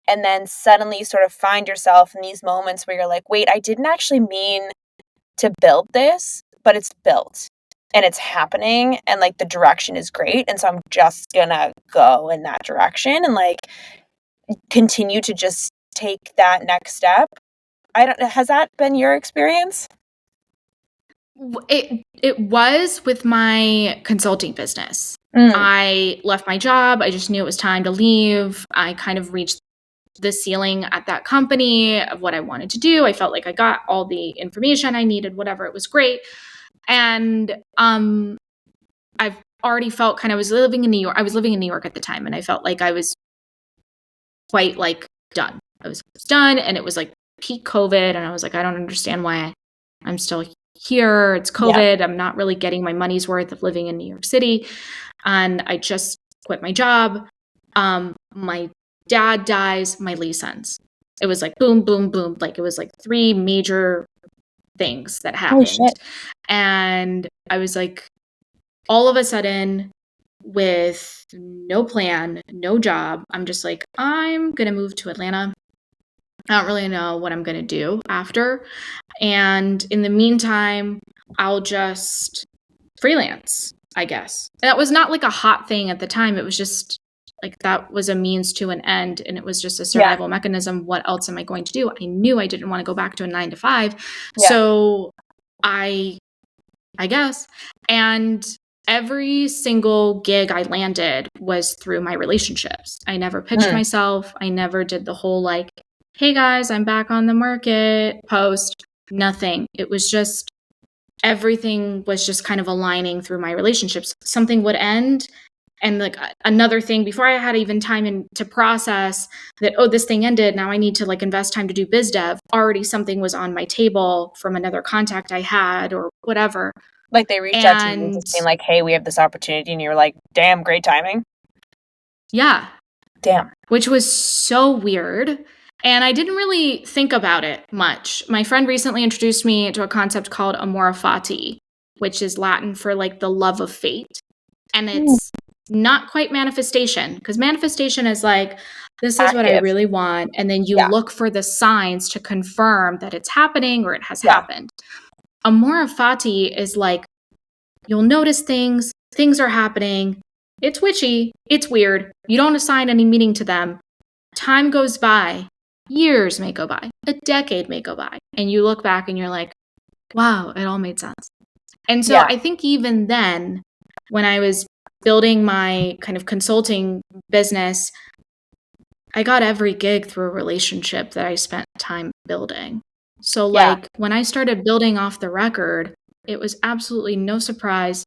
And then suddenly you sort of find yourself in these moments where you're like, wait, I didn't actually mean to build this, but it's built and it's happening and like the direction is great. And so I'm just gonna go in that direction and like continue to just take that next step. Has that been your experience? It was with my consulting business. I left my job. I just knew it was time to leave. I kind of reached the ceiling at that company of what I wanted to do. I felt like I got all the information I needed, whatever. It was great. And I've already felt I was living in New York. I was living in New York at the time, and I felt like I was quite like done. I was done, and it was like peak COVID, and I was like, I don't understand why I'm still here. It's COVID. I'm not really getting my money's worth of living in New York City. And I just quit my job. My dad dies, my lease ends. It was like boom, boom, boom. Like it was like 3 major things that happened. And I was like, all of a sudden, with no plan, no job, I'm just like, I'm going to move to Atlanta. I don't really know what I'm going to do after. And in the meantime, I'll just freelance, I guess. That was not like a hot thing at the time. It was just like that was a means to an end, and it was just a survival mechanism. What else am I going to do? I knew I didn't want to go back to a 9 to 5. So I guess. And every single gig I landed was through my relationships. I never pitched myself. I never did the whole like, hey guys, I'm back on the market post. Nothing. It was just everything was just kind of aligning through my relationships. Something would end. And like another thing, before I had even time to process that, oh, this thing ended. Now I need to like invest time to do biz dev. Already something was on my table from another contact I had or whatever. Like they reached out to you just being like, hey, we have this opportunity. And you were like, damn, great timing. Yeah. Damn. Which was so weird. And I didn't really think about it much. My friend recently introduced me to a concept called amore fati, which is Latin for like the love of fate. And it's not quite manifestation, because manifestation is like, this is what I really want. And then you look for the signs to confirm that it's happening or it has happened. Amore fati is like, you'll notice things are happening. It's witchy. It's weird. You don't assign any meaning to them. Time goes by. Years may go by, a decade may go by, and you look back and you're like, wow, it all made sense. And so I think even then, when I was building my kind of consulting business, I got every gig through a relationship that I spent time building. So like when I started building off the record, it was absolutely no surprise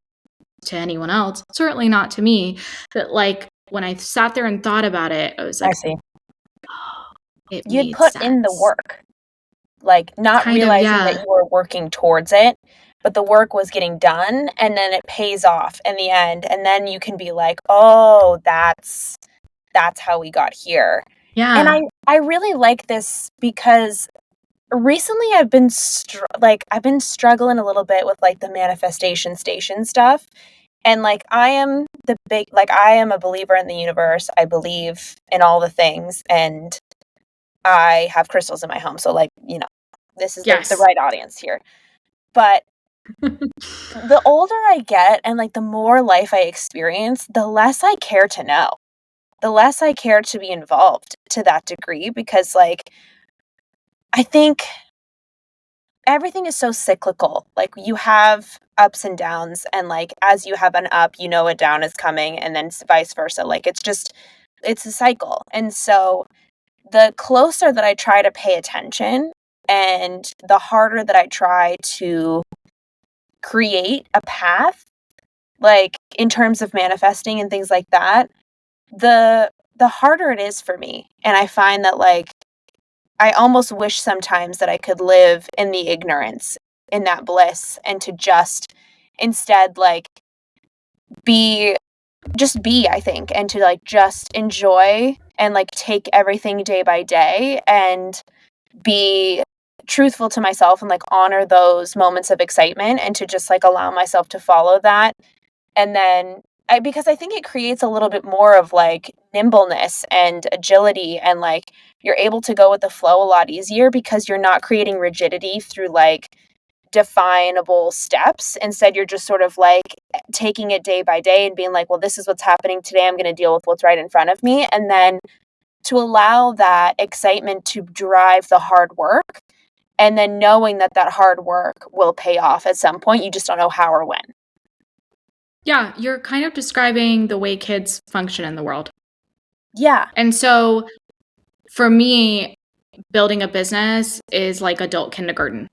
to anyone else, certainly not to me, that like when I sat there and thought about it, I was like, I see. You'd put in the work, like not kind realizing that you were working towards it, but the work was getting done, and then it pays off in the end, and then you can be like, oh, that's how we got here. And I really like this because recently I've been struggling a little bit with like the manifestation station stuff, and like I am the big, like, I am a believer in the universe. I believe in all the things, and I have crystals in my home. So, like, this is the Yes. right audience here. But the older I get and, like, the more life I experience, the less I care to know. The less I care to be involved to that degree, because, like, I think everything is so cyclical. Like, you have ups and downs, and, like, as you have an up, a down is coming, and then vice versa. Like, it's a cycle. And so the closer that I try to pay attention and the harder that I try to create a path, like, in terms of manifesting and things like that, the harder it is for me. And I find that, like, I almost wish sometimes that I could live in the ignorance, in that bliss, and to just instead, like, be I think, and to, like, just enjoy and, like, take everything day by day and be truthful to myself and, like, honor those moments of excitement and to just, like, allow myself to follow that. And then because I think it creates a little bit more of, like, nimbleness and agility, and, like, you're able to go with the flow a lot easier because you're not creating rigidity through, like, definable steps. Instead, you're just sort of, like, taking it day by day and being like, well, this is what's happening today. I'm going to deal with what's right in front of me. And then to allow that excitement to drive the hard work, and then knowing that that hard work will pay off at some point. You just don't know how or when. Yeah, you're kind of describing the way kids function in the world. Yeah. And so for me, building a business is like adult kindergarten.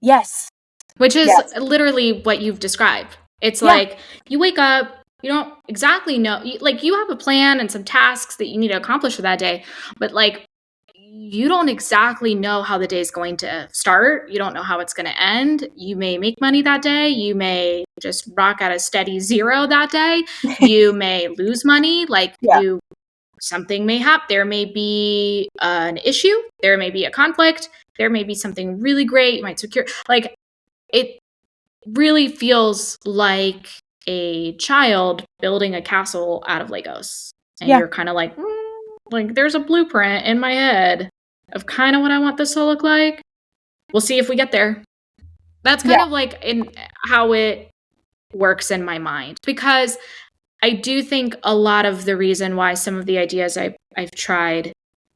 Yes. Which is Yes. literally what you've described. It's Yeah. like you wake up, you don't exactly know, like you have a plan and some tasks that you need to accomplish for that day, but like you don't exactly know how the day is going to start. You don't know how it's going to end. You may make money that day. You may just rock at a steady zero that day. You may lose money. Like something may happen. There may be an issue. There may be a conflict. There may be something really great. You might secure, like, it really feels like a child building a castle out of Legos. And you're kind of like, there's a blueprint in my head of kind of what I want this to look like. We'll see if we get there. That's kind of like in how it works in my mind, because I do think a lot of the reason why some of the ideas I've tried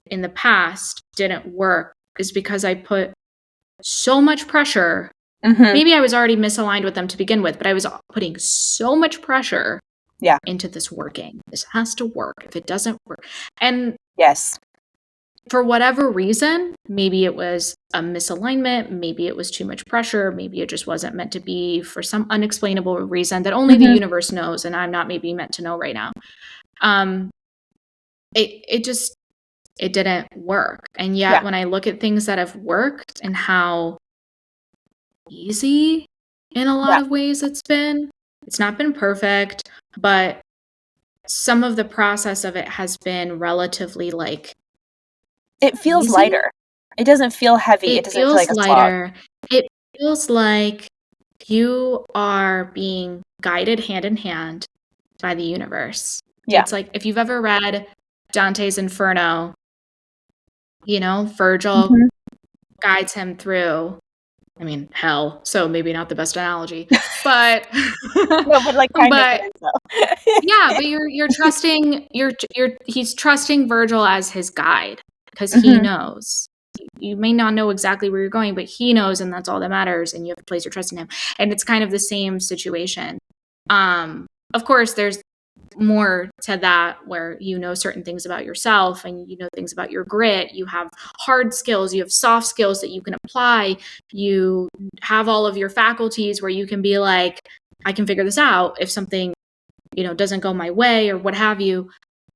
in the past didn't work is because I put so much pressure. Maybe I was already misaligned with them to begin with, but I was putting so much pressure into this working. This has to work. If it doesn't work. And for whatever reason, maybe it was a misalignment, maybe it was too much pressure, maybe it just wasn't meant to be for some unexplainable reason that only the universe knows, and I'm not maybe meant to know right now. It didn't work. And yet when I look at things that have worked and how easy in a lot of ways it's not been perfect, but some of the process of it has been relatively, like, it feels easy. lighter. It doesn't feel heavy. It doesn't feel like a lighter. slog. It feels like you are being guided hand in hand by the universe. It's like, if you've ever read Dante's Inferno, Virgil guides him through, I mean, hell, so maybe not the best analogy, but no, but like kind of so. Yeah, but you're trusting he's trusting Virgil as his guide, because he knows. You may not know exactly where you're going, but he knows, and that's all that matters, and you have to place your trust in him. And it's kind of the same situation. Of course, there's more to that, where you know certain things about yourself, and you know things about your grit. You have hard skills, you have soft skills that you can apply. You have all of your faculties where you can be like, I can figure this out if something doesn't go my way or what have you.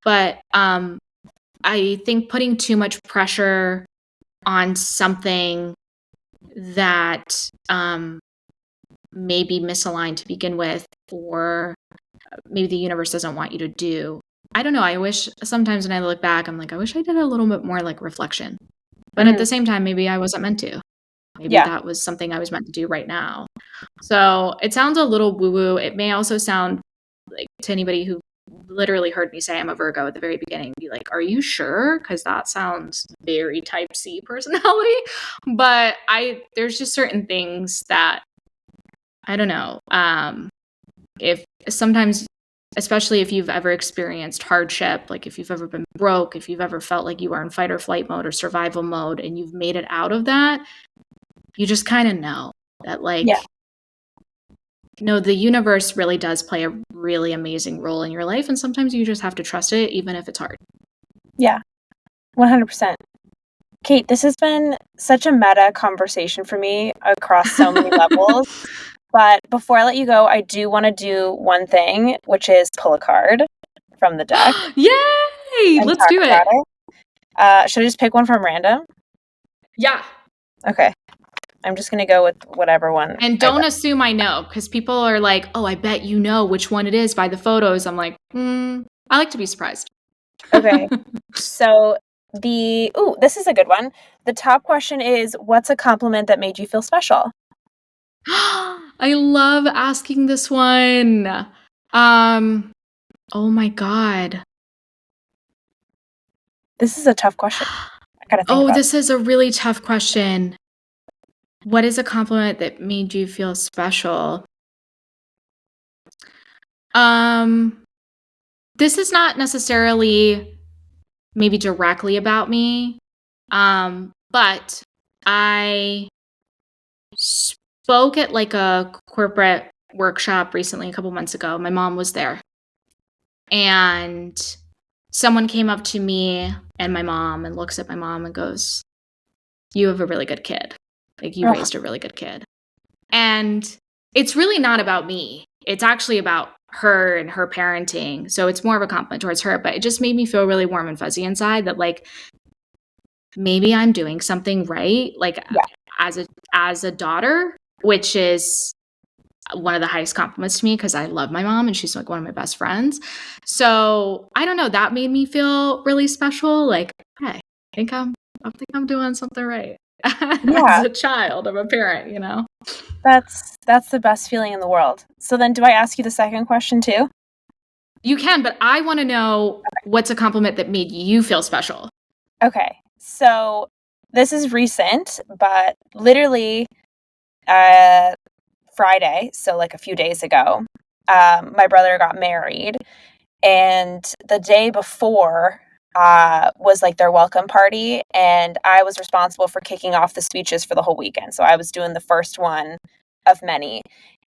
But I think putting too much pressure on something that may be misaligned to begin with, or maybe the universe doesn't want you to do. I don't know. I wish sometimes when I look back, I'm like, I wish I did a little bit more like reflection. But at the same time, maybe I wasn't meant to. Maybe that was something I was meant to do right now. So it sounds a little woo-woo. It may also sound like to anybody who literally heard me say I'm a Virgo at the very beginning, be like, are you sure? Because that sounds very type C personality. But there's just certain things that I don't know. If sometimes, especially if you've ever experienced hardship, like if you've ever been broke, if you've ever felt like you are in fight or flight mode or survival mode and you've made it out of that, you just kind of know that, like, Yeah. no, the universe really does play a really amazing role in your life. And sometimes you just have to trust it, even if it's hard. Yeah, 100%. Kate, this has been such a meta conversation for me across so many levels. But before I let you go, I do want to do one thing, which is pull a card from the deck. Yay! And Let's talk do about it. it. Should I just pick one from random? Yeah. Okay. I'm just going to go with whatever one. And don't assume I know, because people are like, oh, I bet you know which one it is by the photos. I'm like, I like to be surprised. Okay. So this is a good one. The top question is, what's a compliment that made you feel special? I love asking this one. Oh my God. This is a tough question. I gotta think about this is a really tough question. What is a compliment that made you feel special? This is not necessarily maybe directly about me. But I spoke at like a corporate workshop recently, a couple months ago. My mom was there. And someone came up to me and my mom and looks at my mom and goes, you have a really good kid. Like, you raised a really good kid. And it's really not about me. It's actually about her and her parenting. So it's more of a compliment towards her, but it just made me feel really warm and fuzzy inside that, like, maybe I'm doing something right, like, as a daughter, which is one of the highest compliments to me because I love my mom and she's like one of my best friends. So I don't know, that made me feel really special. Like, hey, I think I'm doing something right. As a child of a parent, you know? That's the best feeling in the world. So then do I ask you the second question too? You can, but I want to know what's a compliment that made you feel special. Okay. So this is recent, but literally Friday, so like a few days ago, my brother got married, and the day before was like their welcome party, and I was responsible for kicking off the speeches for the whole weekend. So I was doing the first one of many.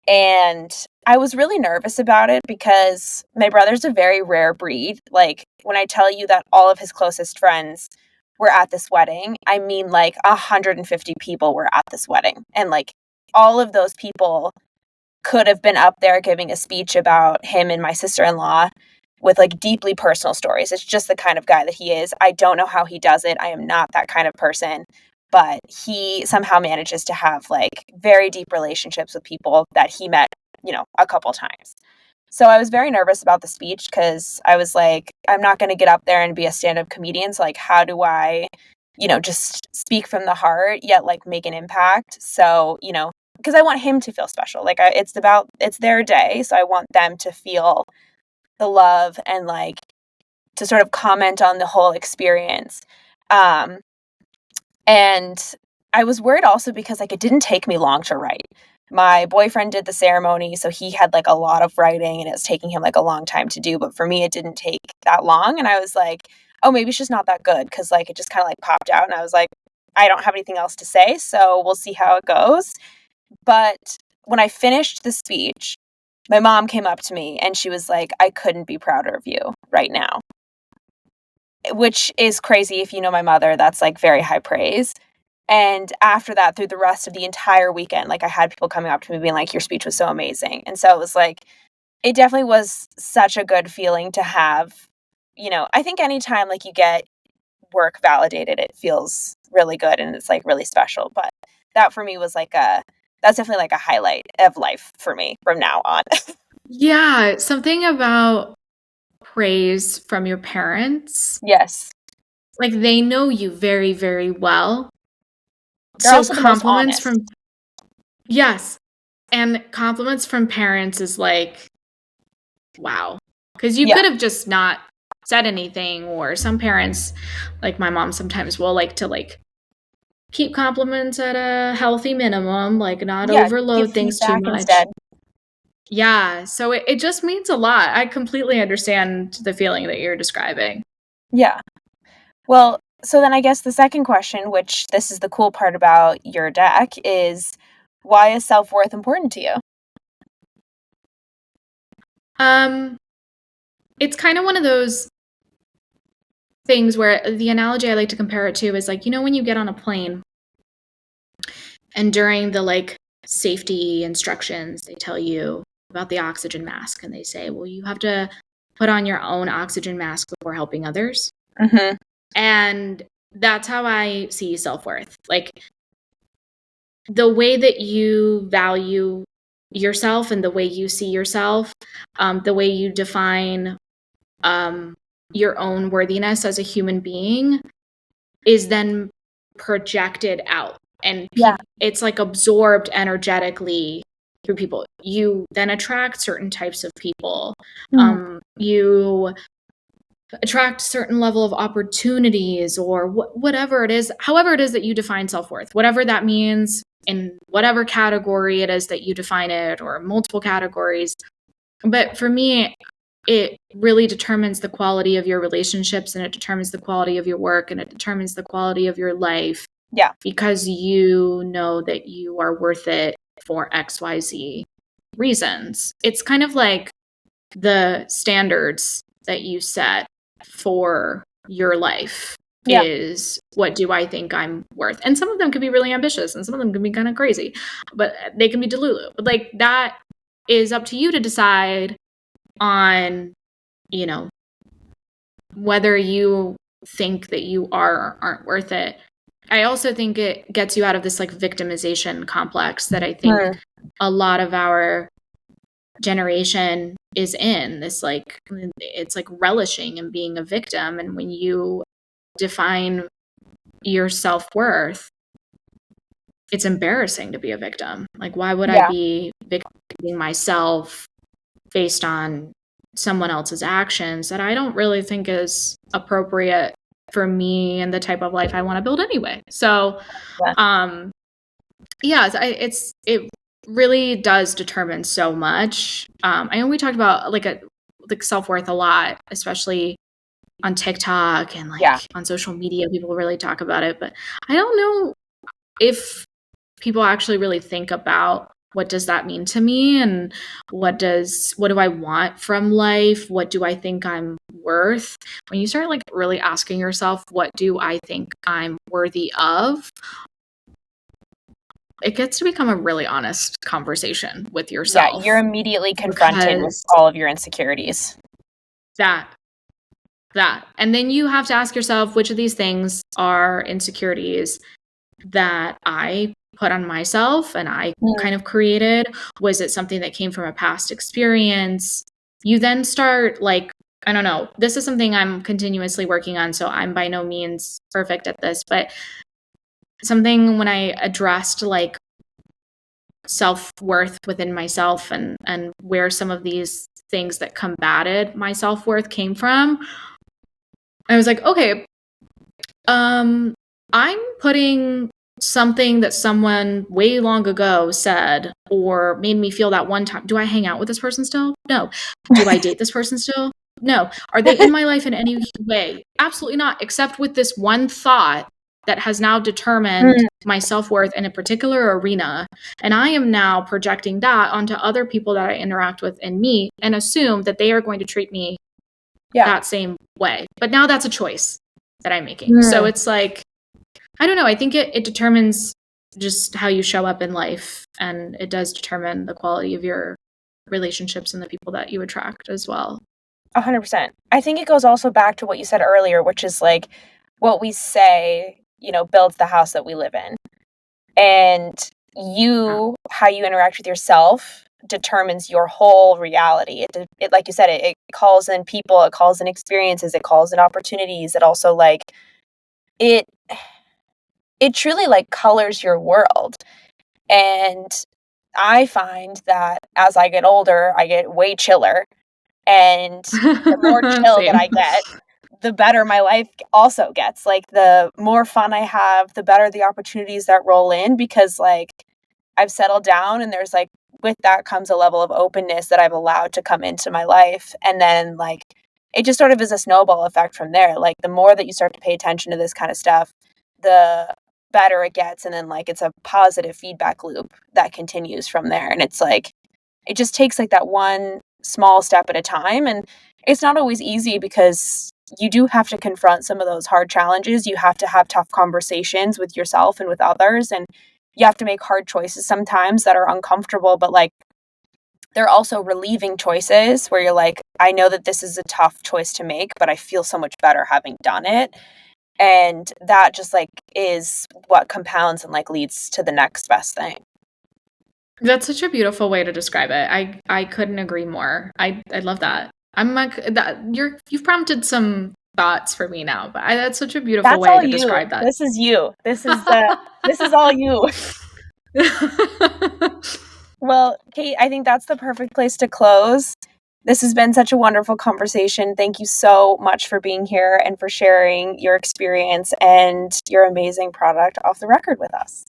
And I was really nervous about it because my brother's a very rare breed. Like, when I tell you that all of his closest friends were at this wedding, I mean like 150 people were at this wedding. And like all of those people could have been up there giving a speech about him and my sister-in-law with like deeply personal stories. It's just the kind of guy that he is. I don't know how he does it. I am not that kind of person, but he somehow manages to have like very deep relationships with people that he met, a couple times. So I was very nervous about the speech because I was like, I'm not going to get up there and be a stand-up comedian. So like, how do I, just speak from the heart, yet like make an impact? So, because I want him to feel special. Like, it's their day. So I want them to feel the love and like to sort of comment on the whole experience. And I was worried also because like it didn't take me long to write. My boyfriend did the ceremony, so he had like a lot of writing and it was taking him like a long time to do. But for me, it didn't take that long. And I was like, oh, maybe it's just not that good because like it just kind of like popped out. And I was like, I don't have anything else to say, so we'll see how it goes. But when I finished the speech, my mom came up to me and she was like, I couldn't be prouder of you right now. Which is crazy if you know my mother, that's like very high praise. And after that, through the rest of the entire weekend, like I had people coming up to me being like, your speech was so amazing. And so it was like, it definitely was such a good feeling to have. I think anytime like you get work validated, it feels really good and it's like really special. But that for me was like that's definitely like a highlight of life for me from now on. Yeah, something about praise from your parents. Yes. Like, they know you very, very well. They're also the most compliments honest. from yes. And compliments from parents is like wow. Because you could have just not said anything, or some parents, like my mom sometimes will like to like keep compliments at a healthy minimum, like not overload things too much. Instead. Yeah, so it just means a lot. I completely understand the feeling that you're describing. Yeah. Well, so then I guess the second question, which this is the cool part about your deck, is why is self-worth important to you? It's kind of one of those things where the analogy I like to compare it to is like, when you get on a plane and during the like safety instructions, they tell you about the oxygen mask and they say, well, you have to put on your own oxygen mask before helping others. Mm-hmm. And that's how I see self-worth. Like the way that you value yourself and the way you see yourself, the way you define your own worthiness as a human being is then projected out. And it's like absorbed energetically through people. You then attract certain types of people. You attract certain level of opportunities or whatever it is, however it is that you define self-worth, whatever that means in whatever category it is that you define it, or multiple categories. But for me, it really determines the quality of your relationships, and it determines the quality of your work, and it determines the quality of your life. Yeah. Because you know that you are worth it for XYZ reasons. It's kind of like the standards that you set for your life is, what do I think I'm worth? And some of them can be really ambitious and some of them can be kind of crazy, but they can be delulu. But like that is up to you to decide on, whether you think that you are or aren't worth it. I also think it gets you out of this like victimization complex that I think a lot of our generation is in. This like, it's like relishing in being a victim. And when you define your self-worth, it's embarrassing to be a victim. Like, why would I be victimizing myself based on someone else's actions that I don't really think is appropriate for me and the type of life I want to build anyway. So, it really does determine so much. I know we talked about like self-worth a lot, especially on TikTok and like on social media, people really talk about it, but I don't know if people actually really think about what does that mean to me, and what do I want from life? What do I think I'm worth? When you start like really asking yourself, what do I think I'm worthy of? It gets to become a really honest conversation with yourself. Yeah, you're immediately confronted with all of your insecurities. That. And then you have to ask yourself, which of these things are insecurities that I put on myself and I kind of created? Was it something that came from a past experience? You then start like, I don't know, this is something I'm continuously working on, so I'm by no means perfect at this, but something when I addressed like self-worth within myself and where some of these things that combated my self-worth came from, I was like, okay, I'm putting something that someone way long ago said or made me feel that one time. Do I hang out with this person still? No. Do I date this person still? No. Are they in my life in any way? Absolutely not, except with this one thought that has now determined my self-worth in a particular arena. And I am now projecting that onto other people that I interact with and meet and assume that they are going to treat me that same way. But now that's a choice that I'm making. So it's like, I don't know. I think it determines just how you show up in life, and it does determine the quality of your relationships and the people that you attract as well. 100%. I think it goes also back to what you said earlier, which is like what we say, builds the house that we live in. And how you interact with yourself determines your whole reality. It like you said, it calls in people, it calls in experiences, it calls in opportunities. It also like, it truly like colors your world. And I find that as I get older, I get way chiller. And the more chill that I get, the better my life also gets. Like, the more fun I have, the better the opportunities that roll in, because like I've settled down, and there's like, with that comes a level of openness that I've allowed to come into my life. And then like, it just sort of is a snowball effect from there. Like, the more that you start to pay attention to this kind of stuff, the better it gets. And then like, it's a positive feedback loop that continues from there. And it's like, it just takes like that one small step at a time. And it's not always easy, because you do have to confront some of those hard challenges. You have to have tough conversations with yourself and with others. And you have to make hard choices sometimes that are uncomfortable, but like, they're also relieving choices where you're like, I know that this is a tough choice to make, but I feel so much better having done it. And that just like is what compounds and like leads to the next best thing. That's such a beautiful way to describe it. I couldn't agree more. I love that. I'm like that. You've prompted some thoughts for me now, but that's such a beautiful way to describe that. This is you. This is all you. Well, Kate, I think that's the perfect place to close. This has been such a wonderful conversation. Thank you so much for being here and for sharing your experience and your amazing product Off the Record with us.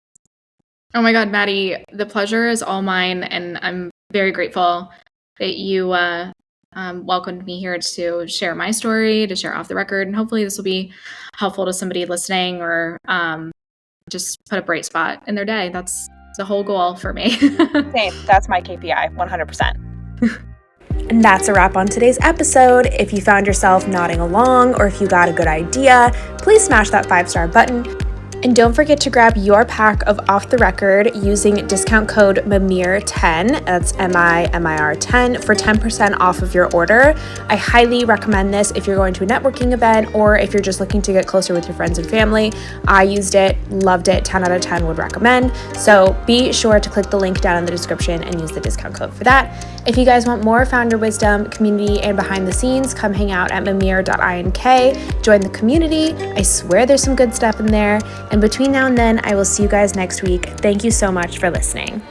Oh my God, Maddie, the pleasure is all mine. And I'm very grateful that you welcomed me here to share my story, to share Off the Record. And hopefully this will be helpful to somebody listening, or just put a bright spot in their day. That's the whole goal for me. Same. That's my KPI, 100%. And that's a wrap on today's episode. If you found yourself nodding along, or if you got a good idea, please smash that 5-star button. And don't forget to grab your pack of Off the Record using discount code MIMIR10, that's MIMIR10, for 10% off of your order. I highly recommend this if you're going to a networking event, or if you're just looking to get closer with your friends and family. I used it, loved it, 10 out of 10 would recommend. So be sure to click the link down in the description and use the discount code for that. If you guys want more founder wisdom, community, and behind the scenes, come hang out at mimir.ink, join the community. I swear there's some good stuff in there. And between now and then, I will see you guys next week. Thank you so much for listening.